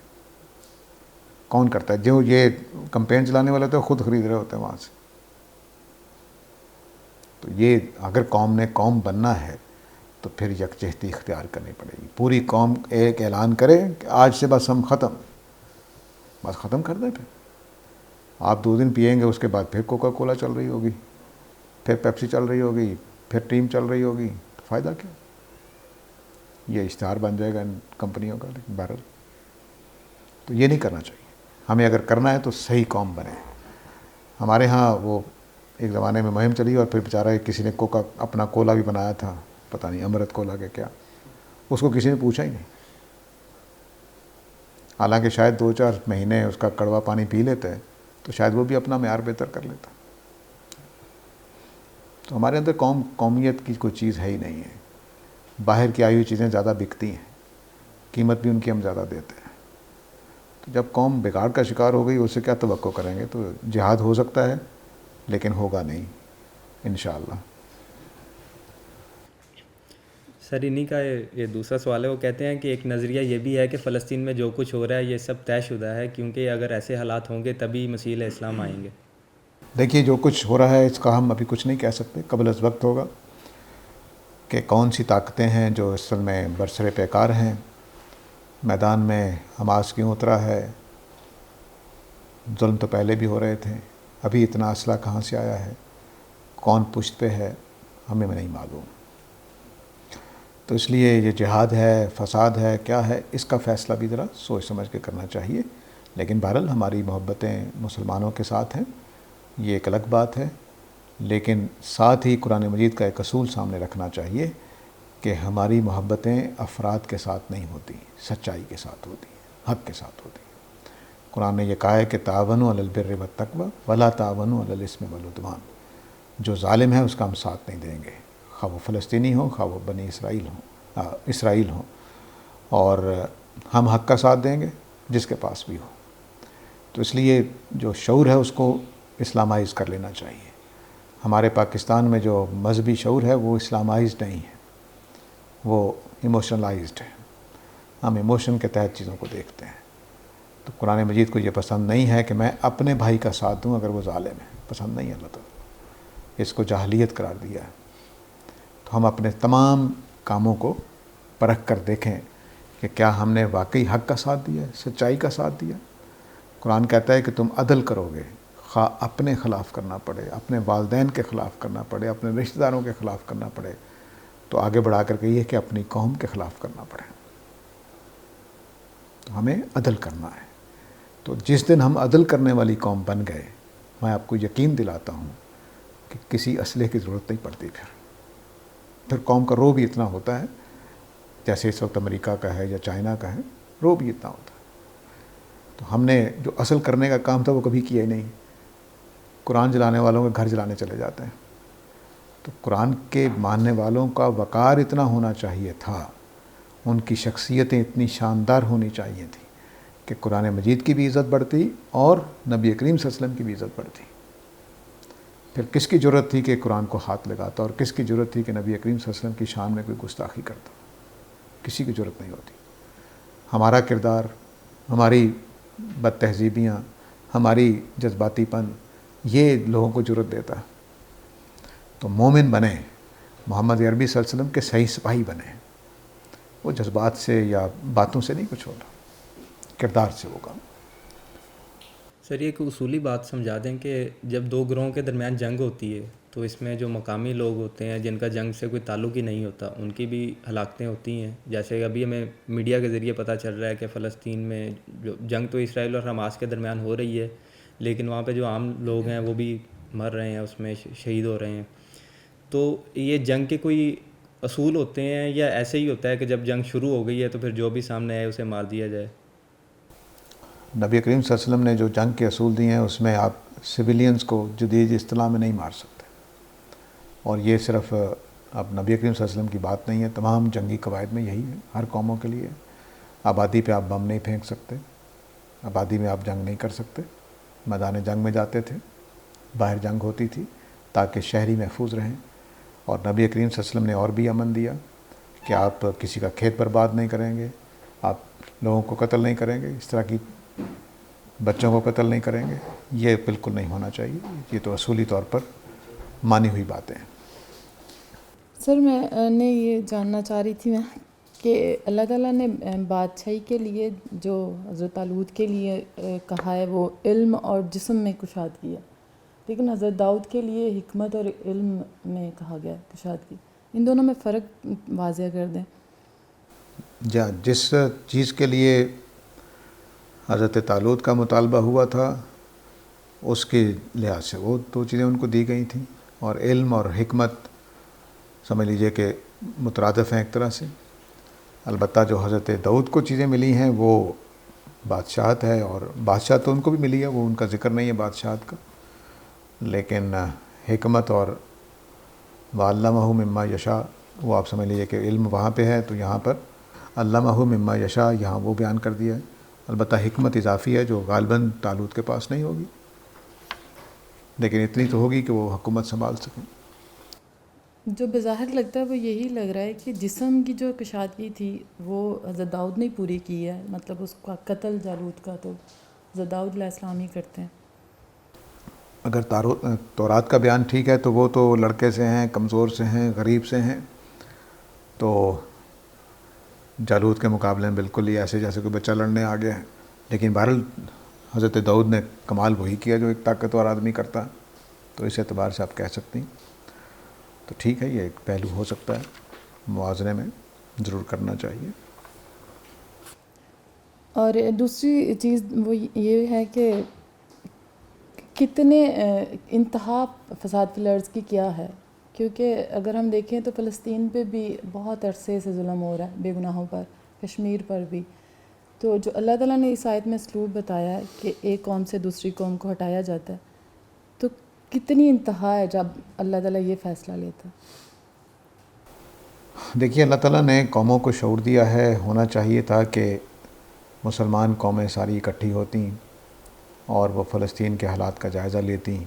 کون کرتا ہے؟ جو یہ کمپین چلانے والے ہوتے ہیں خود خرید رہے ہوتے ہیں وہاں سے۔ تو یہ اگر قوم نے قوم بننا ہے تو پھر یکجہتی اختیار کرنی پڑے گی، پوری قوم ایک اعلان کرے کہ آج سے بس ہم بس ختم کر دیں۔ پھر آپ 2 دن پئیں گے، اس کے بعد پھر کوکا کولا چل رہی ہوگی، پھر پیپسی چل رہی ہوگی، پھر ٹیم چل رہی ہوگی، تو فائدہ کیا؟ یہ اشتہار بن جائے گا ان کمپنیوں کا، لیکن بہرحال تو یہ نہیں کرنا چاہیے۔ ہمیں اگر کرنا ہے تو صحیح قوم بنے۔ ہمارے ہاں وہ ایک زمانے میں مہم چلی اور پھر بیچارہ کسی نے اپنا کولا بھی بنایا تھا، پتہ نہیں امرت کولا کے کیا، اس کو کسی نے پوچھا ہی نہیں، حالانکہ شاید 2-4 مہینے اس کا کڑوا پانی پی لیتے تو شاید وہ بھی اپنا معیار بہتر کر لیتا۔ تو ہمارے اندر قومیت کی کوئی چیز ہے ہی نہیں ہے، باہر کی آئی ہوئی چیزیں زیادہ بکتی ہیں، قیمت بھی ان کی ہم زیادہ دیتے ہیں۔ تو جب قوم بگاڑ کا شکار ہو گئی، اس سے کیا توقع کریں گے؟ تو جہاد ہو سکتا ہے لیکن ہوگا نہیں انشاءاللہ۔ سر انہی کا یہ دوسرا سوال ہے، وہ کہتے ہیں کہ ایک نظریہ یہ بھی ہے کہ فلسطین میں جو کچھ ہو رہا ہے یہ سب طے شدہ ہے، کیونکہ اگر ایسے حالات ہوں گے تبھی مسیح اسلام آئیں گے۔ دیکھیے جو کچھ ہو رہا ہے اس کا ہم ابھی کچھ نہیں کہہ سکتے، قبل از وقت ہوگا کہ کون سی طاقتیں ہیں جو اصل میں برسر پیکار ہیں، میدان میں حماس کیوں اترا ہے، ظلم تو پہلے بھی ہو رہے تھے، ابھی اتنا اسلحہ کہاں سے آیا ہے، کون پشت پہ ہے، ہمیں نہیں معلوم۔ تو اس لیے یہ جہاد ہے، فساد ہے، کیا ہے، اس کا فیصلہ بھی ذرا سوچ سمجھ کے کرنا چاہیے۔ لیکن بہرحال ہماری محبتیں مسلمانوں کے ساتھ ہیں، یہ ایک الگ بات ہے، لیکن ساتھ ہی قرآن مجید کا ایک اصول سامنے رکھنا چاہیے کہ ہماری محبتیں افراد کے ساتھ نہیں ہوتی، سچائی کے ساتھ ہوتی ہیں، حق کے ساتھ ہوتی ہیں۔ قرآن نے یہ کہا ہے کہ تعاونوا علی البر والتقوی ولا تعاونوا علی الاثم والعدوان، جو ظالم ہے اس کا ہم ساتھ نہیں دیں گے، خواہ وہ فلسطینی ہوں، خواہ وہ بنی اسرائیل ہوں، اور ہم حق کا ساتھ دیں گے جس کے پاس بھی ہو۔ تو اس لیے جو شعور ہے اس کو اسلامائز کر لینا چاہیے۔ ہمارے پاکستان میں جو مذہبی شعور ہے وہ اسلامائزڈ نہیں ہے، وہ ایموشنلائزڈ ہے، ہم ایموشن کے تحت چیزوں کو دیکھتے ہیں۔ تو قرآن مجید کو یہ پسند نہیں ہے کہ میں اپنے بھائی کا ساتھ دوں اگر وہ ظالم ہے، پسند نہیں ہے اللہ تعالیٰ، اس کو جاہلیت قرار دیا ہے۔ تو ہم اپنے تمام کاموں کو پرکھ کر دیکھیں کہ کیا ہم نے واقعی حق کا ساتھ دیا ہے، سچائی کا ساتھ دیا۔ قرآن کہتا ہے کہ تم عدل کرو گے، خواہ اپنے خلاف کرنا پڑے، اپنے والدین کے خلاف کرنا پڑے، اپنے رشتہ داروں کے خلاف کرنا پڑے، تو آگے بڑھا کر کہیے کہ اپنی قوم کے خلاف کرنا پڑے۔ تو ہمیں عدل کرنا ہے۔ تو جس دن ہم عدل کرنے والی قوم بن گئے، میں آپ کو یقین دلاتا ہوں کہ کسی اسلحے کی ضرورت نہیں پڑتی۔ پھر قوم کا رو بھی اتنا ہوتا ہے، جیسے اس وقت امریکہ کا ہے یا چائنا کا ہے، رو بھی اتنا ہوتا ہے۔ تو ہم نے جو اصل کرنے کا کام تھا وہ کبھی کیا ہی نہیں۔ قرآن جلانے والوں کے گھر جلانے چلے جاتے ہیں۔ تو قرآن کے ماننے والوں کا وقار اتنا ہونا چاہیے تھا، ان کی شخصیتیں اتنی شاندار ہونی چاہیے تھیں کہ قرآن مجید کی بھی عزت بڑھتی اور نبی کریم صلی اللہ علیہ وسلم کی بھی عزت بڑھتی۔ پھر کس کی ضرورت تھی کہ قرآن کو ہاتھ لگاتا، اور کس کی ضرورت تھی کہ نبی کریم صلی اللہ علیہ وسلم کی شان میں کوئی گستاخی کرتا؟ کسی کی ضرورت نہیں ہوتی۔ ہمارا کردار، ہماری بد تہذیبیاں، ہماری جذباتی پن، یہ لوگوں کو ضرورت دیتا ہے۔ تو مومن بنیں، محمد عربی صلی اللہ علیہ وسلم کے صحیح سپاہی بنیں، وہ جذبات سے یا باتوں سے نہیں کچھ ہوتا، کردار سے ہوگا۔ سر یہ ایک اصولی بات سمجھا دیں کہ جب دو گروہوں کے درمیان جنگ ہوتی ہے تو اس میں جو مقامی لوگ ہوتے ہیں جن کا جنگ سے کوئی تعلق ہی نہیں ہوتا، ان کی بھی ہلاکتیں ہوتی ہیں۔ جیسے ابھی ہمیں میڈیا کے ذریعے پتہ چل رہا ہے کہ فلسطین میں جو جنگ تو اسرائیل اور حماس کے درمیان ہو رہی ہے، لیکن وہاں پہ جو عام لوگ ہیں وہ بھی مر رہے ہیں، اس میں شہید ہو رہے ہیں۔ تو یہ جنگ کے کوئی اصول ہوتے ہیں یا ایسے ہی ہوتا ہے کہ جب جنگ شروع ہو گئی ہے تو پھر جو بھی سامنے آئے اسے مار دیا جائے؟ نبی کریم صلی اللہ علیہ وسلم نے جو جنگ کے اصول دیے ہیں اس میں آپ سویلینز کو جدید اصطلاح میں نہیں مار سکتے، اور یہ صرف اب نبی کریم صلی اللہ علیہ وسلم کی بات نہیں ہے، تمام جنگی قواعد میں یہی ہے، ہر قوموں کے لیے۔ آبادی پہ آپ بم نہیں پھینک سکتے، آبادی میں آپ جنگ نہیں کر سکتے، میدان جنگ میں جاتے تھے، باہر جنگ ہوتی تھی تاکہ شہری محفوظ رہیں۔ اور نبی کریم صلی اللہ علیہ وسلم نے اور بھی امن دیا کہ آپ کسی کا کھیت برباد نہیں کریں گے، آپ لوگوں کو قتل نہیں کریں گے، اس طرح کی بچوں کو قتل نہیں کریں گے، یہ بالکل نہیں ہونا چاہیے۔ یہ تو اصولی طور پر مانی ہوئی باتیں ہیں۔ سر میں نے یہ جاننا چاہ رہی تھی میں کہ اللہ تعالیٰ نے بادشاہی کے لیے جو حضرت طالوت کے لیے کہا ہے وہ علم اور جسم میں کشادگی ہے، لیکن حضرت داؤد کے لیے حکمت اور علم میں کہا گیا ہے کشادگی، ان دونوں میں فرق واضح کر دیں۔ جس چیز کے لیے حضرت طالوت کا مطالبہ ہوا تھا اس کے لحاظ سے وہ دو چیزیں ان کو دی گئی تھیں، اور علم اور حکمت سمجھ لیجئے کہ مترادف ہیں ایک طرح سے۔ البتہ جو حضرت داؤد کو چیزیں ملی ہیں وہ بادشاہت ہے، اور بادشاہ تو ان کو بھی ملی ہے، وہ ان کا ذکر نہیں ہے بادشاہت کا، لیکن حکمت اور وَعَلَّمَهُ مِمَّا یشاء، وہ آپ سمجھ لیجئے کہ علم وہاں پہ ہے، تو یہاں پر علمہ مما یشاء یہاں وہ بیان کر دیا ہے۔ البتہ حکمت اضافی ہے جو غالباً طالوت کے پاس نہیں ہوگی، لیکن اتنی تو ہوگی کہ وہ حکومت سنبھال سکیں۔ جو بظاہر لگتا ہے وہ یہی لگ رہا ہے کہ جسم کی جو کشادگی تھی وہ حضرت داؤد نے پوری کی ہے، مطلب اس کا قتل جالوت کا تو حضرت داؤد علیہ السلام ہی کرتے ہیں۔ اگر تورات کا بیان ٹھیک ہے تو وہ تو لڑکے سے ہیں، کمزور سے ہیں، غریب سے ہیں، تو جالوت کے مقابلے میں بالکل ہی ایسے جیسے کوئی بچہ لڑنے آ گیا ہے، لیکن بہرحال حضرت داؤد نے کمال وہی کیا جو ایک طاقتور آدمی کرتا ہے، تو اس اعتبار سے آپ کہہ سکتے ہیں۔ تو ٹھیک ہے، یہ ایک پہلو ہو سکتا ہے، موازنے میں ضرور کرنا چاہیے۔ اور دوسری چیز وہ یہ ہے کہ کتنے انتہا فساد فی الارض کی کیا ہے، کیونکہ اگر ہم دیکھیں تو فلسطین پہ بھی بہت عرصے سے ظلم ہو رہا ہے بے گناہوں پر، کشمیر پر بھی۔ تو جو اللہ تعالیٰ نے اس آیت میں اسلوب بتایا ہے کہ ایک قوم سے دوسری قوم کو ہٹایا جاتا ہے، تو کتنی انتہا ہے جب اللہ تعالیٰ یہ فیصلہ لیتا ہے؟ دیکھیے، اللہ تعالیٰ نے قوموں کو شعور دیا ہے، ہونا چاہیے تھا کہ مسلمان قومیں ساری اکٹھی ہوتیں اور وہ فلسطین کے حالات کا جائزہ لیتیں،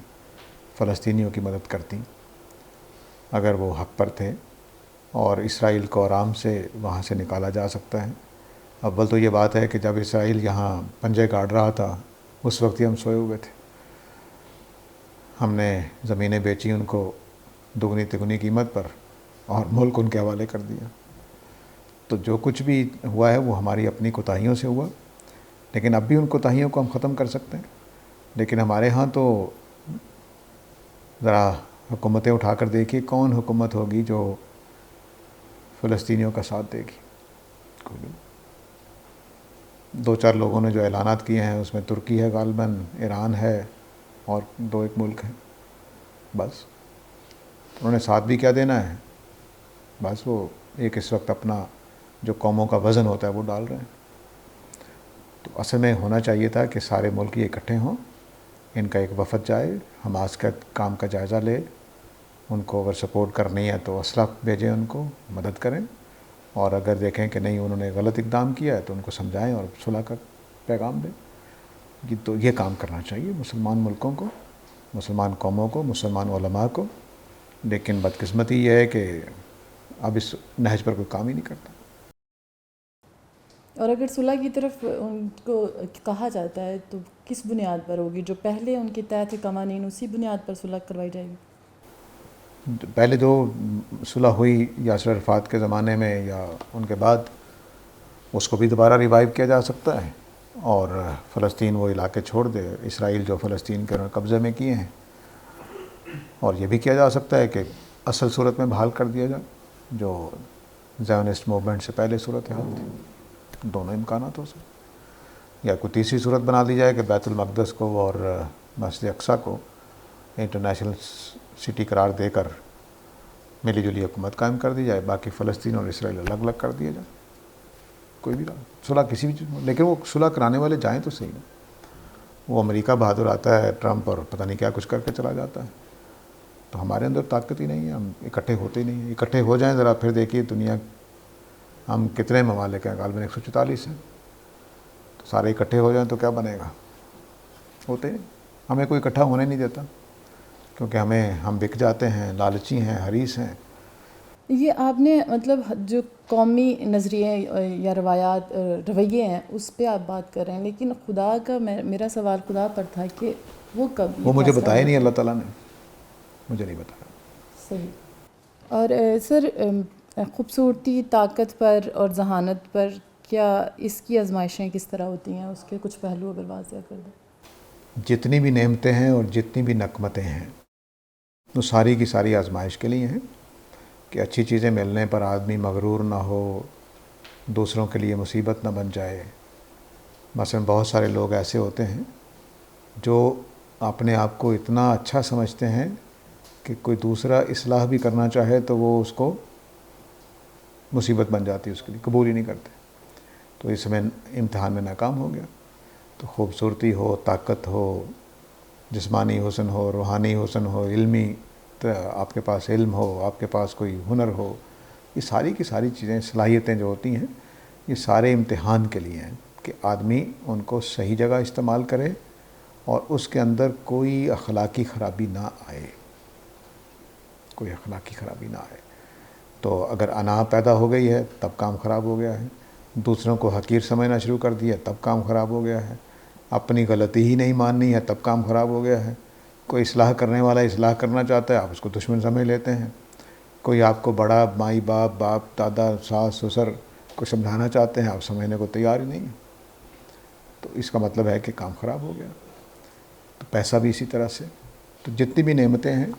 فلسطینیوں کی مدد کرتیں اگر وہ حق پر تھے، اور اسرائیل کو آرام سے وہاں سے نکالا جا سکتا ہے۔ اول تو یہ بات ہے کہ جب اسرائیل یہاں پنجے گاڑ رہا تھا اس وقت ہی ہم سوئے ہوئے تھے، ہم نے زمینیں بیچی ان کو دگنی تگنی قیمت پر، اور ملک ان کے حوالے کر دیا۔ تو جو کچھ بھی ہوا ہے وہ ہماری اپنی کوتاہیوں سے ہوا، لیکن اب بھی ان کوتاہیوں کو ہم ختم کر سکتے ہیں۔ لیکن ہمارے ہاں تو ذرا حکومتیں اٹھا کر دیکھیے، کون حکومت ہوگی جو فلسطینیوں کا ساتھ دے گی؟ کوئی نہیں۔ دو چار لوگوں نے جو اعلانات کیے ہیں اس میں ترکی ہے غالباً، ایران ہے، اور دو ایک ملک ہیں، بس۔ انہوں نے ساتھ بھی کیا دینا ہے؟ بس وہ ایک اس وقت اپنا جو قوموں کا وزن ہوتا ہے وہ ڈال رہے ہیں۔ تو اصل میں ہونا چاہیے تھا کہ سارے ملک یہ اکٹھے ہوں، ان کا ایک وفد جائے، حماس کا کام کا جائزہ لے، ان کو اگر سپورٹ کرنی ہے تو اسلحہ بھیجیں، ان کو مدد کریں، اور اگر دیکھیں کہ نہیں انہوں نے غلط اقدام کیا ہے تو ان کو سمجھائیں اور صلح کا پیغام دیں۔ تو یہ کام کرنا چاہیے مسلمان ملکوں کو، مسلمان قوموں کو، مسلمان علماء کو، لیکن بدقسمتی یہ ہے کہ اب اس نہج پر کوئی کام ہی نہیں کرتا۔ اور اگر صلح کی طرف ان کو کہا جاتا ہے تو کس بنیاد پر ہوگی؟ جو پہلے ان کے تحت تھے قوانین، اسی بنیاد پر صلح کروائی جائے گی؟ پہلے جو صلح ہوئی یاسر عرفات کے زمانے میں یا ان کے بعد، اس کو بھی دوبارہ ریوائیو کیا جا سکتا ہے، اور فلسطین وہ علاقے چھوڑ دے، اسرائیل جو فلسطین کے قبضے میں کیے ہیں، اور یہ بھی کیا جا سکتا ہے کہ اصل صورت میں بحال کر دیا جائے جو زیونسٹ موومنٹ سے پہلے صورت حال تھی۔ دونوں امکانات ہو سکتے، یا کوئی تیسری صورت بنا دی جائے کہ بیت المقدس کو اور مسجد اقصیٰ کو انٹرنیشنل سٹی قرار دے کر ملی جلی حکومت قائم کر دی جائے، باقی فلسطین اور اسرائیل الگ الگ کر دیا جائے۔ کوئی بھی صلح کسی بھی چیز، لیکن وہ صلح کرانے والے جائیں تو صحیح نا۔ وہ امریکہ بہادر آتا ہے ٹرمپ اور پتہ نہیں کیا کچھ کر کے چلا جاتا ہے، تو ہمارے اندر طاقت ہی نہیں ہے، ہم اکٹھے ہوتے ہی نہیں ہیں۔ اکٹھے ہو جائیں ذرا، پھر دیکھیے دنیا ہم کتنے ممالک ہیں، غالباً 144 ہیں، تو سارے اکٹھے ہو جائیں تو کیا بنے گا؟ ہوتے نہیں، ہمیں کوئی اکٹھا ہونے نہیں دیتا، کیونکہ ہم بک جاتے ہیں، لالچی ہیں، حریص ہیں۔ یہ آپ نے مطلب جو قومی نظریے یا رویے ہیں اس پہ آپ بات کر رہے ہیں، لیکن خدا کا میرا سوال خدا پر تھا کہ وہ کب وہ مجھے فیصلہ بتایا نہیں ہوگا؟ اللہ تعالیٰ نے، مجھے نہیں بتایا۔ صحیح۔ اور سر، خوبصورتی، طاقت پر اور ذہانت پر کیا اس کی آزمائشیں کس طرح ہوتی ہیں؟ اس کے کچھ پہلو اگر واضح کر دیں۔ جتنی بھی نعمتیں ہیں اور جتنی بھی نقمتیں ہیں، وہ ساری کی ساری آزمائش کے لیے ہیں، کہ اچھی چیزیں ملنے پر آدمی مغرور نہ ہو، دوسروں کے لیے مصیبت نہ بن جائے۔ مثلا بہت سارے لوگ ایسے ہوتے ہیں جو اپنے آپ کو اتنا اچھا سمجھتے ہیں کہ کوئی دوسرا اصلاح بھی کرنا چاہے تو وہ اس کو مصیبت بن جاتی ہے، اس کے لیے قبول ہی نہیں کرتے، تو اس میں امتحان میں ناکام ہو گیا۔ تو خوبصورتی ہو، طاقت ہو، جسمانی حسن ہو، روحانی حسن ہو، علمی آپ کے پاس علم ہو، آپ کے پاس کوئی ہنر ہو، یہ ساری کی ساری چیزیں، صلاحیتیں جو ہوتی ہیں، یہ سارے امتحان کے لیے ہیں کہ آدمی ان کو صحیح جگہ استعمال کرے اور اس کے اندر کوئی اخلاقی خرابی نہ آئے، کوئی اخلاقی خرابی نہ آئے۔ تو اگر انا پیدا ہو گئی ہے تب کام خراب ہو گیا ہے، دوسروں کو حقیر سمجھنا شروع کر دیا تب کام خراب ہو گیا ہے، اپنی غلطی ہی نہیں ماننی ہے تب کام خراب ہو گیا ہے، کوئی اصلاح کرنے والا اصلاح کرنا چاہتا ہے آپ اس کو دشمن سمجھ لیتے ہیں، کوئی آپ کو بڑا مائی باپ دادا ساس سسر کو سمجھانا چاہتے ہیں، آپ سمجھنے کو تیار ہی نہیں ہیں، تو اس کا مطلب ہے کہ کام خراب ہو گیا۔ تو پیسہ بھی اسی طرح سے، تو جتنی بھی نعمتیں ہیں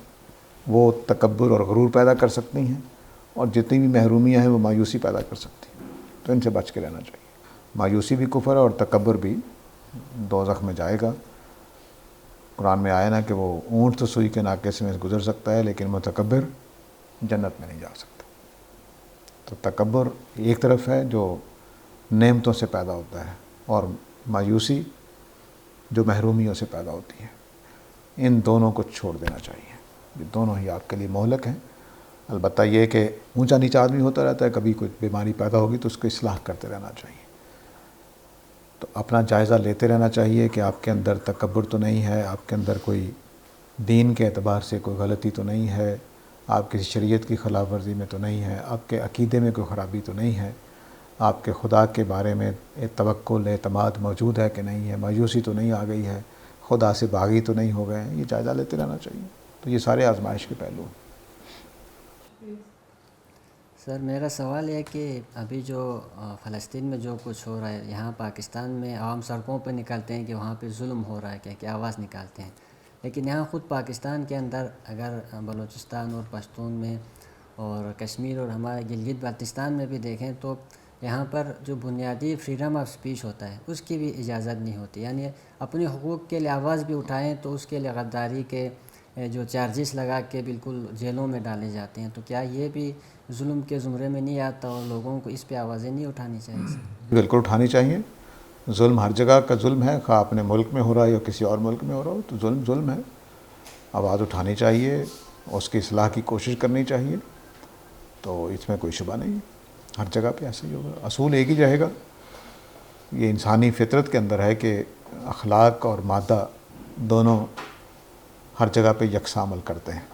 وہ تکبر اور غرور پیدا کر سکتی ہیں، اور جتنی بھی محرومیاں ہیں وہ مایوسی پیدا کر سکتی ہیں، تو ان سے بچ کے رہنا چاہیے۔ مایوسی بھی کفر ہے اور تکبر بھی دوزخ میں جائے گا۔ قرآن میں آیا نا کہ وہ اونٹ تو سوئی کے ناکے سے گزر سکتا ہے لیکن متکبر جنت میں نہیں جا سکتا۔ تو تکبر ایک طرف ہے جو نعمتوں سے پیدا ہوتا ہے، اور مایوسی جو محرومیوں سے پیدا ہوتی ہے، ان دونوں کو چھوڑ دینا چاہیے، یہ دونوں ہی آپ کے لیے مہلک ہیں۔ البتہ یہ کہ اونچا نیچا آدمی ہوتا رہتا ہے، کبھی کوئی بیماری پیدا ہوگی تو اس کو اصلاح کرتے رہنا چاہیے، تو اپنا جائزہ لیتے رہنا چاہیے کہ آپ کے اندر تکبر تو نہیں ہے، آپ کے اندر کوئی دین کے اعتبار سے کوئی غلطی تو نہیں ہے، آپ کسی شریعت کی خلاف ورزی میں تو نہیں ہے، آپ کے عقیدے میں کوئی خرابی تو نہیں ہے، آپ کے خدا کے بارے میں توکل اعتماد موجود ہے کہ نہیں ہے، مایوسی تو نہیں آ گئی ہے، خدا سے باغی تو نہیں ہو گئے ہیں، یہ جائزہ لیتے رہنا چاہیے۔ تو یہ سارے آزمائش کے پہلو ہیں۔ سر میرا سوال ہے کہ ابھی جو فلسطین میں جو کچھ ہو رہا ہے، یہاں پاکستان میں عوام سڑکوں پہ نکلتے ہیں کہ وہاں پہ ظلم ہو رہا ہے کہ آواز نکالتے ہیں، لیکن یہاں خود پاکستان کے اندر اگر بلوچستان اور پشتون میں اور کشمیر اور ہمارے گلگت بلتستان میں بھی دیکھیں تو یہاں پر جو بنیادی فریڈم آف سپیچ ہوتا ہے اس کی بھی اجازت نہیں ہوتی، یعنی اپنے حقوق کے لیے آواز بھی اٹھائیں تو اس کے لیے غداری کے جو چارجز لگا کے بالکل جیلوں میں ڈالے جاتے ہیں، تو کیا یہ بھی ظلم کے زمرے میں نہیں آتا اور لوگوں کو اس پہ آوازیں نہیں اٹھانی چاہیے سر؟ بالکل اٹھانی چاہیے۔ ظلم ہر جگہ کا ظلم ہے، خواہ اپنے ملک میں ہو رہا ہے یا کسی اور ملک میں ہو رہا ہو، تو ظلم ظلم ہے، آواز اٹھانی چاہیے، اس کی اصلاح کی کوشش کرنی چاہیے، تو اس میں کوئی شبہ نہیں، ہر جگہ پہ ایسے ہی ہوگا، اصول ایک ہی رہے گا۔ یہ انسانی فطرت کے اندر ہے کہ اخلاق اور مادہ دونوں ہر جگہ پہ یکساں عمل کرتے ہیں.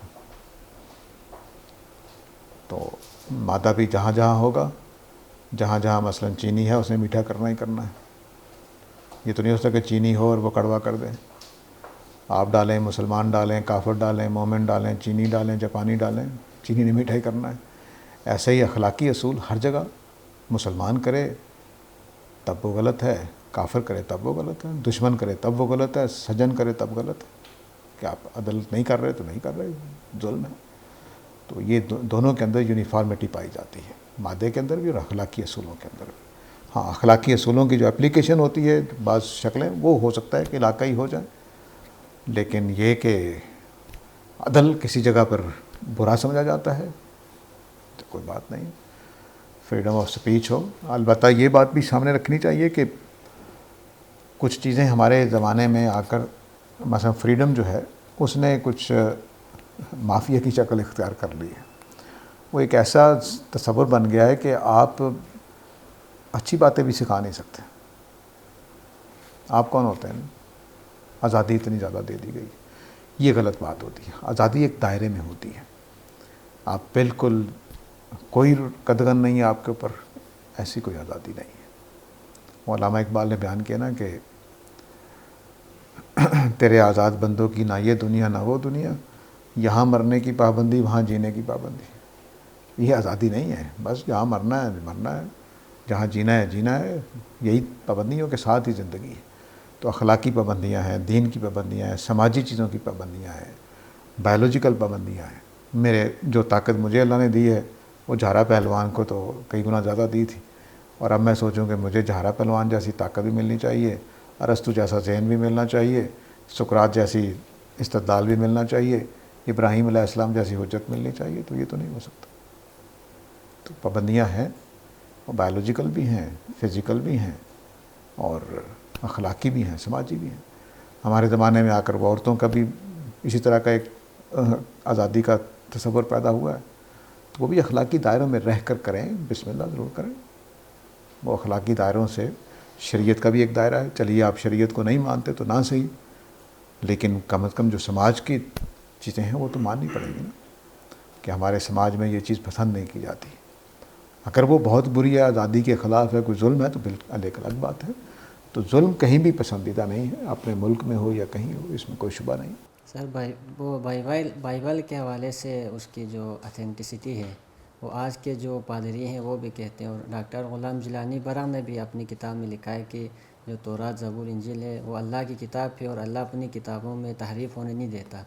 تو مادہ بھی جہاں جہاں ہوگا، جہاں جہاں مثلا چینی ہے اس نے میٹھا کرنا ہی کرنا ہے. یہ تو نہیں ہو سکتا کہ چینی ہو اور وہ کڑوا کر دیں. آپ ڈالیں، مسلمان ڈالیں، کافر ڈالیں، مومن ڈالیں، چینی ڈالیں، جاپانی ڈالیں، چینی نے میٹھا ہی کرنا ہے. ایسے ہی اخلاقی اصول ہر جگہ، مسلمان کرے تب وہ غلط ہے، کافر کرے تب وہ غلط ہے، دشمن کرے تب وہ غلط ہے، سجن کرے تب غلط ہے. کہ آپ عدل نہیں کر رہے تو نہیں کر رہے، ظلم ہے. تو یہ دونوں کے اندر یونیفارمٹی پائی جاتی ہے، مادے کے اندر بھی اور اخلاقی اصولوں کے اندر بھی. ہاں، اخلاقی اصولوں کی جو اپلیکیشن ہوتی ہے بعض شکلیں وہ ہو سکتا ہے کہ علاقائی ہو جائیں، لیکن یہ کہ عدل کسی جگہ پر برا سمجھا جاتا ہے تو کوئی بات نہیں. فریڈم آف سپیچ ہو. البتہ یہ بات بھی سامنے رکھنی چاہیے کہ کچھ چیزیں ہمارے زمانے میں آ کر، مثلا فریڈم جو ہے اس نے کچھ مافیا کی شکل اختیار کر لی ہے. وہ ایک ایسا تصور بن گیا ہے کہ آپ اچھی باتیں بھی سکھا نہیں سکتے. آپ کون ہوتے ہیں؟ آزادی اتنی زیادہ دے دی گئی. یہ غلط بات ہوتی ہے. آزادی ایک دائرے میں ہوتی ہے. آپ بالکل کوئی قدغن نہیں ہے آپ کے اوپر، ایسی کوئی آزادی نہیں ہے. وہ علامہ اقبال نے بیان کیا نا کہ تیرے آزاد بندوں کی نہ یہ دنیا نہ وہ دنیا، یہاں مرنے کی پابندی وہاں جینے کی پابندی. یہ آزادی نہیں ہے. بس جہاں مرنا ہے مرنا ہے، جہاں جینا ہے جینا ہے. یہی پابندیوں کے ساتھ ہی زندگی ہے. تو اخلاقی پابندیاں ہیں، دین کی پابندیاں ہیں، سماجی چیزوں کی پابندیاں ہیں، بایولوجیکل پابندیاں ہیں. میرے جو طاقت مجھے اللہ نے دی ہے وہ جھارا پہلوان کو تو کئی گنا زیادہ دی تھی، اور اب میں سوچوں کہ مجھے جھارا پہلوان جیسی طاقت بھی ملنی چاہیے، ارسطو جیسا ذہن بھی ملنا چاہیے، سقراط جیسی استدلال بھی ملنا چاہیے، ابراہیم علیہ السلام جیسی حجت ملنی چاہیے. تو یہ تو نہیں ہو سکتا. تو پابندیاں ہیں، وہ بایولوجیکل بھی ہیں، فزیکل بھی ہیں، اور اخلاقی بھی ہیں، سماجی بھی ہیں. ہمارے زمانے میں آ کر وہ عورتوں کا بھی اسی طرح کا ایک آزادی کا تصور پیدا ہوا ہے. تو وہ بھی اخلاقی دائروں میں رہ کر کریں، بسم اللہ ضرور کریں. وہ اخلاقی دائروں سے شریعت کا بھی ایک دائرہ ہے. چلیے آپ شریعت کو نہیں مانتے تو نہ صحیح، لیکن کم از کم جو سماج کی چیزیں ہیں وہ تو ماننی پڑے گی نا، کہ ہمارے سماج میں یہ چیز پسند نہیں کی جاتی. اگر وہ بہت بری ہے، آزادی کے خلاف ہے، کوئی ظلم ہے، تو بالکل ایک الگ بات ہے. تو ظلم کہیں بھی پسندیدہ نہیں ہے، اپنے ملک میں ہو یا کہیں ہو، اس میں کوئی شبہ نہیں. سر وہ بائبل کے حوالے سے اس کی جو اتھینٹسٹی ہے وہ آج کے جو پادری ہیں وہ بھی کہتے ہیں، اور ڈاکٹر غلام جیلانی برا نے بھی اپنی کتاب میں لکھا ہے کہ جو تورات، زبور، انجیل ہے وہ اللہ کی کتاب ہے اور اللہ اپنی کتابوں میں تحریف ہونے نہیں دیتا.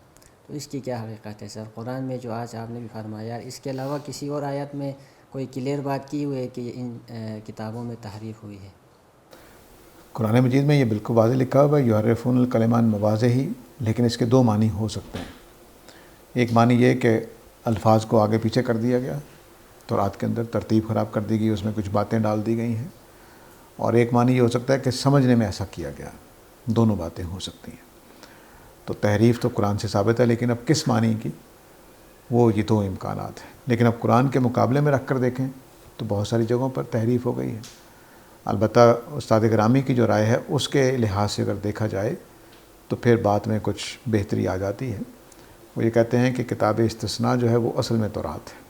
تو اس کی کیا حقیقت ہے سر؟ قرآن میں جو آج آپ نے بھی فرمایا، اس کے علاوہ کسی اور آیت میں کوئی کلیئر بات کی ہوئی ہے کہ ان کتابوں میں تحریف ہوئی ہے؟ قرآن مجید میں یہ بالکل واضح لکھا ہوا ہے، یحرفون الکلم عن مواضعہ، لیکن اس کے دو معنی ہو سکتے ہیں. ایک معنی یہ کہ الفاظ کو آگے پیچھے کر دیا گیا، تورات کے اندر ترتیب خراب کر دی گئی، اس میں کچھ باتیں ڈال دی گئی ہیں. اور ایک معنی یہ ہو سکتا ہے کہ سمجھنے میں ایسا کیا گیا. دونوں باتیں ہو سکتی ہیں. تو تحریف تو قرآن سے ثابت ہے، لیکن اب کس معنی کی، وہ یہ دو امکانات ہیں. لیکن اب قرآن کے مقابلے میں رکھ کر دیکھیں تو بہت ساری جگہوں پر تحریف ہو گئی ہے. البتہ استاد گرامی کی جو رائے ہے اس کے لحاظ سے اگر دیکھا جائے تو پھر بات میں کچھ بہتری آ جاتی ہے. وہ یہ کہتے ہیں کہ کتاب استثناء جو ہے وہ اصل میں تورات ہے،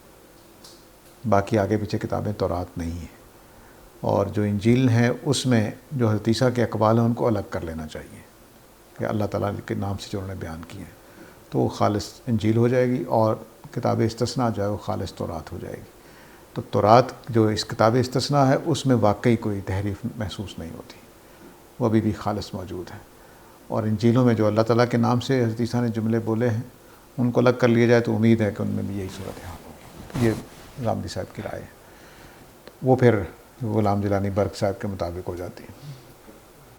باقی آگے پیچھے کتابیں تورات نہیں ہیں. اور جو انجیل ہیں اس میں جو حضرت عیسیٰ کے اقوال ہیں ان کو الگ کر لینا چاہیے، کہ اللہ تعالیٰ کے نام سے جو انہوں نے بیان کیے ہیں، تو وہ خالص انجیل ہو جائے گی، اور کتاب استثناء جو ہے وہ خالص تورات ہو جائے گی. تو تورات جو اس کتاب استثناء ہے اس میں واقعی کوئی تحریف محسوس نہیں ہوتی، وہ ابھی بھی خالص موجود ہے. اور انجیلوں میں جو اللہ تعالیٰ کے نام سے حضرت عیسیٰ نے جملے بولے ہیں ان کو الگ کر لیا جائے تو امید ہے کہ ان میں بھی یہی صورت حال ہوگی. یہ رامدی صاحب کی رائے ہے. وہ پھر غلام جیلانی برق صاحب کے مطابق ہو جاتی ہے.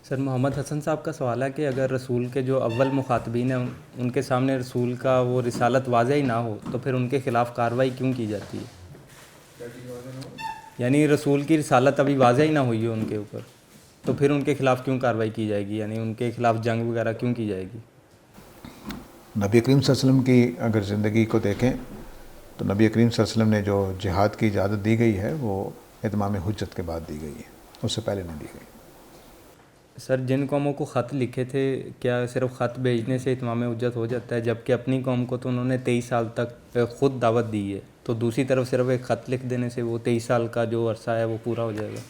سر محمد حسن صاحب کا سوال ہے کہ اگر رسول کے جو اول مخاطبین ہیں ان کے سامنے رسول کا وہ رسالت واضح ہی نہ ہو تو پھر ان کے خلاف کارروائی کیوں کی جاتی ہے؟ یعنی رسول کی رسالت ابھی واضح ہی نہ ہوئی ہے ان کے اوپر، تو پھر ان کے خلاف کیوں کارروائی کی جائے گی؟ یعنی ان کے خلاف جنگ وغیرہ کیوں کی جائے گی؟ نبی کریم صلی اللہ علیہ وسلم کی اگر زندگی کو دیکھیں تو نبی کریم صلی اللہ علیہ وسلم نے جو جہاد کی اجازت دی گئی ہے وہ اتمام حجت کے بعد دی گئی ہے، اس سے پہلے نہیں دی گئی. سر جن قوموں کو خط لکھے تھے کیا صرف خط بھیجنے سے اتمام حجت ہو جاتا ہے؟ جبکہ اپنی قوم کو تو انہوں نے 23 سال تک خود دعوت دی ہے، تو دوسری طرف صرف ایک خط لکھ دینے سے وہ 23 سال کا جو عرصہ ہے وہ پورا ہو جائے گا؟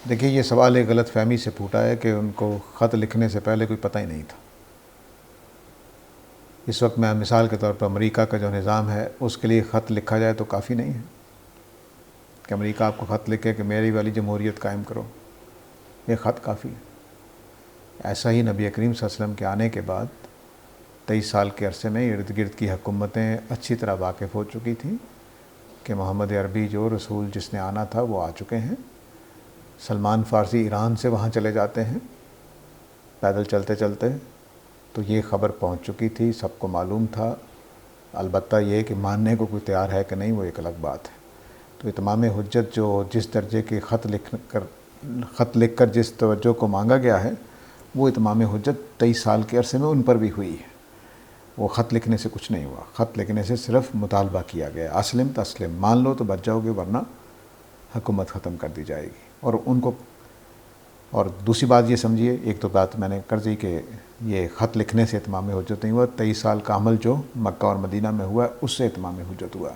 دیکھیے یہ سوال ایک غلط فہمی سے پھوٹا ہے کہ ان کو خط لکھنے سے پہلے کوئی پتہ ہی نہیں تھا۔ اس وقت میں مثال کے طور پر امریکہ کا جو نظام ہے اس کے لیے خط لکھا جائے تو کافی نہیں ہے کہ امریکہ آپ کو خط لکھے کہ میری والی جمہوریت قائم کرو، یہ خط کافی ہے۔ ایسا ہی نبی کریم صلی اللہ علیہ وسلم کے آنے کے بعد 23 سال کے عرصے میں ارد گرد کی حکومتیں اچھی طرح واقف ہو چکی تھیں کہ محمد عربی جو رسول جس نے آنا تھا وہ آ چکے ہیں۔ سلمان فارسی ایران سے وہاں چلے جاتے ہیں پیدل چلتے چلتے، تو یہ خبر پہنچ چکی تھی، سب کو معلوم تھا۔ البتہ یہ کہ ماننے کو کوئی تیار ہے کہ نہیں وہ ایک الگ بات ہے۔ تو اتمام حجت جو جس درجے کے خط لکھ کر جس توجہ کو مانگا گیا ہے وہ اتمام حجت 23 سال کے عرصے میں ان پر بھی ہوئی ہے۔ وہ خط لکھنے سے کچھ نہیں ہوا، خط لکھنے سے صرف مطالبہ کیا گیا، اسلم تسلم، مان لو تو بچ جاؤ گے ورنہ حکومت ختم کر دی جائے گی۔ اور دوسری بات یہ سمجھیے، ایک تو بات میں نے کر دی کہ یہ خط لکھنے سے اتمام حجت نہیں ہوا، 23 سال کا عمل جو مکہ اور مدینہ میں ہوا ہے اس سے اتمام حجت ہوا،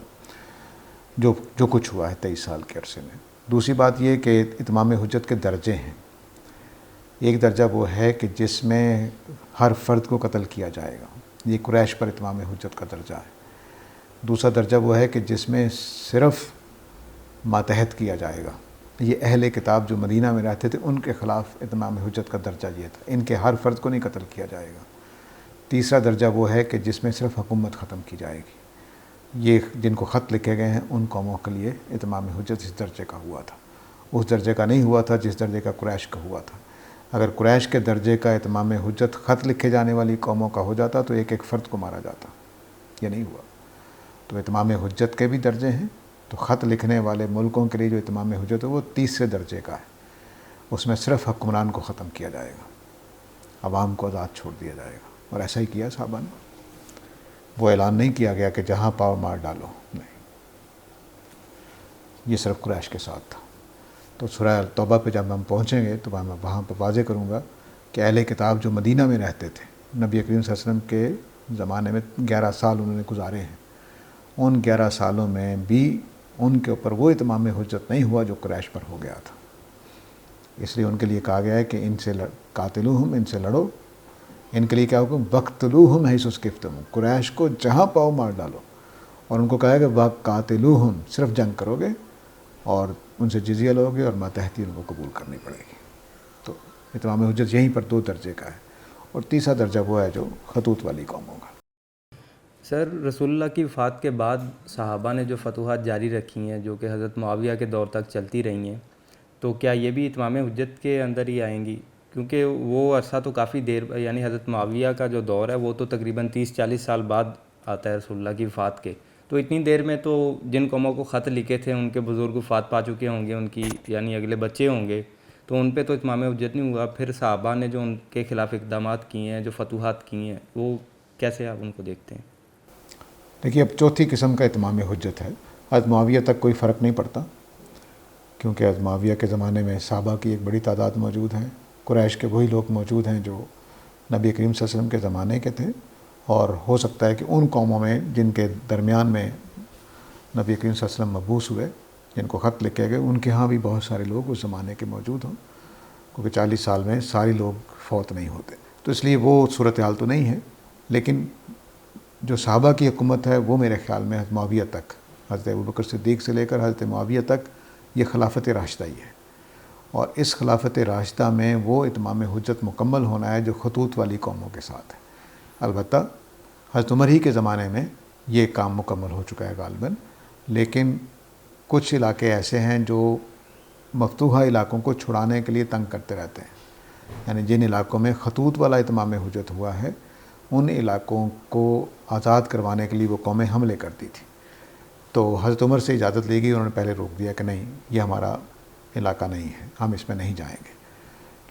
جو کچھ ہوا ہے 23 سال کے عرصے میں۔ دوسری بات یہ کہ اتمام حجت کے درجے ہیں۔ ایک درجہ وہ ہے کہ جس میں ہر فرد کو قتل کیا جائے گا، یہ قریش پر اتمام حجت کا درجہ ہے۔ دوسرا درجہ وہ ہے کہ جس میں صرف ماتحت کیا جائے گا، یہ اہل کتاب جو مدینہ میں رہتے تھے ان کے خلاف اتمام حجت کا درجہ یہ تھا، ان کے ہر فرد کو نہیں قتل کیا جائے گا۔ تیسرا درجہ وہ ہے کہ جس میں صرف حکومت ختم کی جائے گی۔ یہ جن کو خط لکھے گئے ہیں ان قوموں کے لیے اتمام حجت اس درجے کا ہوا تھا، اس درجے کا نہیں ہوا تھا جس درجے کا قریش کا ہوا تھا۔ اگر قریش کے درجے کا اتمام حجت خط لکھے جانے والی قوموں کا ہو جاتا تو ایک ایک فرد کو مارا جاتا، یہ نہیں ہوا۔ تو اتمام حجت کے بھی درجے ہیں، تو خط لکھنے والے ملکوں کے لیے جو اتمام حجت ہے وہ تیسرے درجے کا ہے، اس میں صرف حکمران کو ختم کیا جائے گا، عوام کو آزاد چھوڑ دیا جائے گا۔ اور ایسا ہی کیا صحابہ نے، وہ اعلان نہیں کیا گیا کہ جہاں پاؤ مار ڈالو، نہیں، یہ صرف قریش کے ساتھ تھا۔ تو سورہ توبہ پہ جب ہم پہنچیں گے تو میں وہاں پہ واضح کروں گا کہ اہل کتاب جو مدینہ میں رہتے تھے، نبی کریم صلی اللہ علیہ وسلم کے زمانے میں 11 سال انہوں نے گزارے ہیں، ان 11 سالوں میں بھی ان کے اوپر وہ اتمام حجت نہیں ہوا جو قریش پر ہو گیا تھا۔ اس لیے ان کے لیے کہا گیا ہے کہ ان سے قاتلوہم، ان سے لڑو۔ ان کے لیے کیا حکم؟ وقتلوہم حیث ثقفتم، قریش کو جہاں پاؤ مار ڈالو۔ اور ان کو کہا ہے کہ وقاتلوہم، صرف جنگ کرو گے اور ان سے جزیہ لو گے اور ماتحتی ان کو قبول کرنی پڑے گی۔ تو اتمام حجت یہیں پر 2 درجے کا ہے، اور تیسرا درجہ وہ ہے جو خطوط والی قوموں کا۔ سر رسول اللہ کی وفات کے بعد صحابہ نے جو فتوحات جاری رکھی ہیں جو کہ حضرت معاویہ کے دور تک چلتی رہی ہیں، تو کیا یہ بھی اتمام حجت کے اندر ہی آئیں گی؟ کیونکہ وہ عرصہ تو کافی دیر، یعنی حضرت معاویہ کا جو دور ہے وہ تو تقریباً 30-40 سال بعد آتا ہے رسول اللہ کی وفات کے، تو اتنی دیر میں تو جن قوموں کو خط لکھے تھے ان کے بزرگ وفات پا چکے ہوں گے، ان کی یعنی اگلے بچے ہوں گے، تو ان پہ تو اتمام حجت نہیں ہوا۔ پھر صحابہ نے جو ان کے خلاف اقدامات کیے ہیں، جو فتوحات کی ہیں، وہ کیسے آپ ان کو دیکھتے ہیں؟ دیکھیے اب چوتھی قسم کا اتمام حجت ہے، حضرت معاویہ تک کوئی فرق نہیں پڑتا، کیونکہ حضرت معاویہ کے زمانے میں صحابہ کی ایک بڑی تعداد موجود ہیں، قریش کے وہی لوگ موجود ہیں جو نبی کریم صلی اللہ علیہ وسلم کے زمانے کے تھے، اور ہو سکتا ہے کہ ان قوموں میں جن کے درمیان میں نبی کریم صلی اللہ علیہ وسلم مبعوث ہوئے، جن کو خط لکھے گئے، ان کے ہاں بھی بہت سارے لوگ اس زمانے کے موجود ہوں، کیونکہ 40 سال میں سارے لوگ فوت نہیں ہوتے، تو اس لیے وہ صورتحال تو نہیں ہے۔ لیکن جو صحابہ کی حکومت ہے وہ میرے خیال میں حضرت معاویہ تک، حضرت ابوبکر صدیق سے لے کر حضرت معاویہ تک یہ خلافت راشدہ ہی ہے، اور اس خلافت راشدہ میں وہ اتمام حجت مکمل ہونا ہے جو خطوط والی قوموں کے ساتھ ہے۔ البتہ حضرت عمر ہی کے زمانے میں یہ کام مکمل ہو چکا ہے غالباً، لیکن کچھ علاقے ایسے ہیں جو مفتوحہ علاقوں کو چھڑانے کے لیے تنگ کرتے رہتے ہیں، یعنی جن علاقوں میں خطوط والا اتمام حجت ہوا ہے ان علاقوں کو آزاد کروانے کے لیے وہ قومیں حملے کرتی تھیں، تو حضرت عمر سے اجازت لی گئی، انہوں نے پہلے روک دیا کہ نہیں یہ ہمارا علاقہ نہیں ہے، ہم اس میں نہیں جائیں گے۔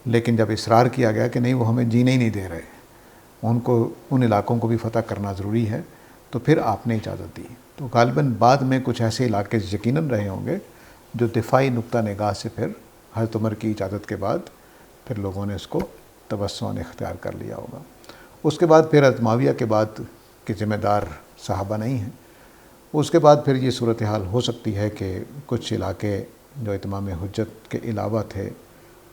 لیکن جب اصرار کیا گیا کہ نہیں وہ ہمیں جینے ہی نہیں دے رہے، ان کو ان علاقوں کو بھی فتح کرنا ضروری ہے، تو پھر آپ نے اجازت دی۔ تو غالباً بعد میں کچھ ایسے علاقے یقیناً رہے ہوں گے جو دفاعی نقطہ نگاہ سے پھر حضرت عمر کی اجازت کے بعد پھر لوگوں نے اس کو توسعاً اختیار کر لیا ہوگا۔ اس کے بعد پھر حضرت معاویہ کے بعد کے ذمہ دار صحابہ نہیں ہیں۔ اس کے بعد پھر یہ صورتحال ہو سکتی ہے کہ کچھ علاقے جو اتمام حجت کے علاوہ تھے،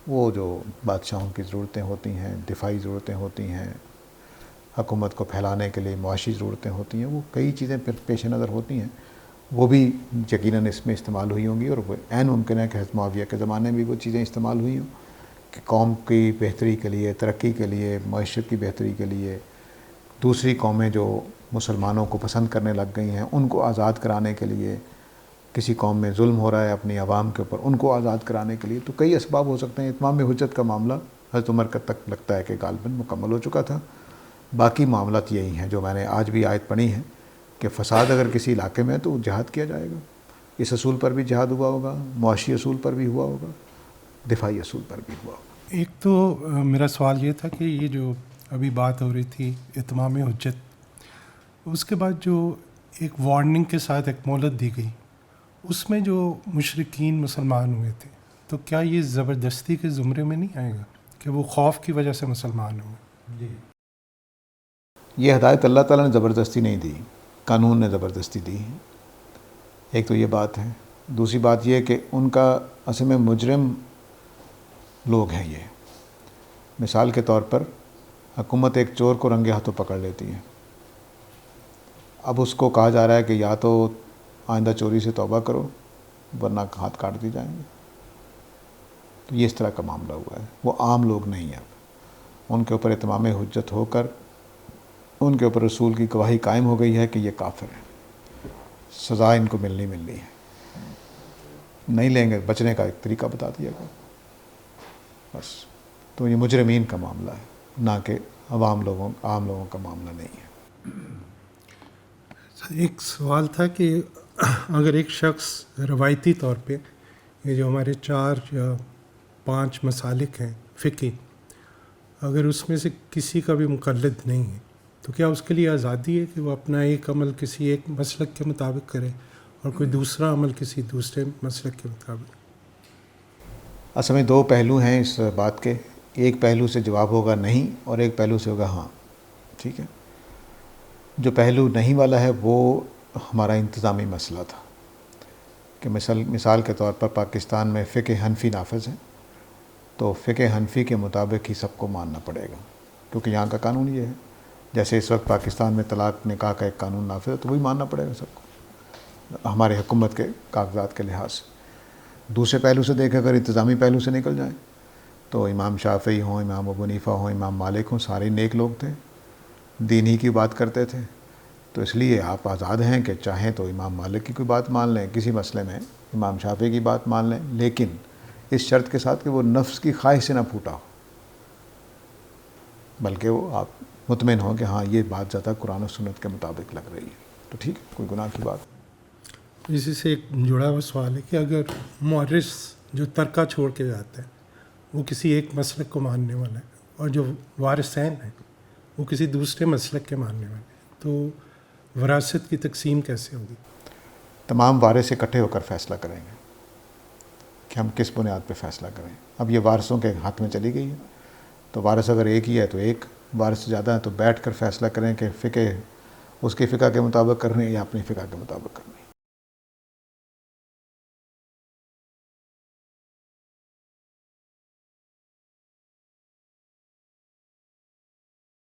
وہ جو بادشاہوں کی ضرورتیں ہوتی ہیں، دفاعی ضرورتیں ہوتی ہیں، حکومت کو پھیلانے کے لیے معاشی ضرورتیں ہوتی ہیں، وہ کئی چیزیں پھر پیش نظر ہوتی ہیں، وہ بھی یقیناً اس میں استعمال ہوئی ہوں گی، اور وہ عین ممکن ہے کہ حضرت معاویہ کے زمانے میں بھی وہ چیزیں استعمال ہوئی ہوں کہ قوم کی بہتری کے لیے، ترقی کے لیے، معیشت کی بہتری کے لیے دوسری قومیں جو مسلمانوں کو پسند کرنے لگ گئی ہیں ان کو آزاد کرانے کے لیے، کسی قوم میں ظلم ہو رہا ہے اپنی عوام کے اوپر، ان کو آزاد کرانے کے لیے، تو کئی اسباب ہو سکتے ہیں۔ اتمام حجت کا معاملہ حضرت عمر کا تک لگتا ہے کہ غالباً مکمل ہو چکا تھا۔ باقی معاملات یہی ہیں جو میں نے آج بھی آیت پڑھی ہیں کہ فساد اگر کسی علاقے میں ہے تو جہاد کیا جائے گا، اس اصول پر بھی جہاد ہوا ہوگا، معاشی اصول پر بھی ہوا ہوگا، دفاعی اصول پر بھی ہوا ہوگا۔ ایک تو میرا سوال یہ تھا کہ یہ جو ابھی بات ہو رہی تھی اتمام حجت، اس کے بعد جو ایک وارننگ کے ساتھ ایک مہلت دی گئی، اس میں جو مشرکین مسلمان ہوئے تھے، تو کیا یہ زبردستی کے زمرے میں نہیں آئے گا کہ وہ خوف کی وجہ سے مسلمان ہوئے؟ یہ ہدایت اللہ تعالیٰ نے زبردستی نہیں دی، قانون نے زبردستی دی ہے۔ ایک تو یہ بات ہے۔ دوسری بات یہ کہ ان کا اصل میں مجرم لوگ ہیں یہ۔ مثال کے طور پر حکومت ایک چور کو رنگے ہاتھوں پکڑ لیتی ہے، اب اس کو کہا جا رہا ہے کہ یا تو آئندہ چوری سے توبہ کرو ورنہ ہاتھ کاٹ دی جائیں گے، تو یہ اس طرح کا معاملہ ہوا ہے۔ وہ عام لوگ نہیں ہیں، اب ان کے اوپر اتمام حجت ہو کر ان کے اوپر رسول کی گواہی قائم ہو گئی ہے کہ یہ کافر ہیں، سزا ان کو ملنی ہے، نہیں لیں گے، بچنے کا ایک طریقہ بتا دیا گیا بس۔ تو یہ مجرمین کا معاملہ ہے، نہ کہ عام لوگوں کا معاملہ نہیں ہے۔ ایک سوال تھا کہ اگر ایک شخص روایتی طور پہ یہ جو ہمارے 4 یا 5 مسالک ہیں فقہی، اگر اس میں سے کسی کا بھی مقلد نہیں ہے تو کیا اس کے لیے آزادی ہے کہ وہ اپنا ایک عمل کسی ایک مسلک کے مطابق کرے اور کوئی دوسرا عمل کسی دوسرے مسلک کے مطابق؟ اصل میں 2 پہلو ہیں اس بات کے، ایک پہلو سے جواب ہوگا نہیں اور ایک پہلو سے ہوگا ہاں، ٹھیک ہے۔ جو پہلو نہیں والا ہے وہ ہمارا انتظامی مسئلہ تھا کہ مثال کے طور پر پاکستان میں فقہ حنفی نافذ ہے، تو فقہ حنفی کے مطابق ہی سب کو ماننا پڑے گا، کیونکہ یہاں کا قانون یہ ہے۔ جیسے اس وقت پاکستان میں طلاق نکاح کا ایک قانون نافذ ہے تو وہی ماننا پڑے گا سب کو، ہمارے حکومت کے کاغذات کے لحاظ سے۔ دوسرے پہلو سے دیکھیں، اگر انتظامی پہلو سے نکل جائیں تو امام شافعی ہوں، امام ابو حنیفہ ہوں، امام مالک ہوں، سارے نیک لوگ تھے، دین ہی کی بات کرتے تھے، تو اس لیے آپ آزاد ہیں کہ چاہیں تو امام مالک کی کوئی بات مان لیں کسی مسئلے میں، امام شافعی کی بات مان لیں، لیکن اس شرط کے ساتھ کہ وہ نفس کی خواہش سے نہ پھوٹا ہو، بلکہ وہ آپ مطمئن ہوں کہ ہاں یہ بات زیادہ قرآن و سنت کے مطابق لگ رہی ہے، تو ٹھیک ہے، کوئی گناہ کی بات۔ اسی سے ایک جڑا ہوا سوال ہے کہ اگر مورث جو ترکہ چھوڑ کے جاتا ہے وہ کسی ایک مسلک کو ماننے والا ہے اور جو وارثین ہیں وہ کسی دوسرے مسلک کے ماننے والے ہیں، تو وراثت کی تقسیم کیسے ہوگی؟ تمام وارث اکٹھے ہو کر فیصلہ کریں گے کہ ہم کس بنیاد پہ فیصلہ کریں۔ اب یہ وارثوں کے ہاتھ میں چلی گئی ہے، تو وارث اگر ایک ہی ہے تو ایک، وارث زیادہ ہے تو بیٹھ کر فیصلہ کریں کہ فقہ اس کے فقہ کے مطابق کرنی ہے یا اپنی فقہ کے مطابق کرنی ہے۔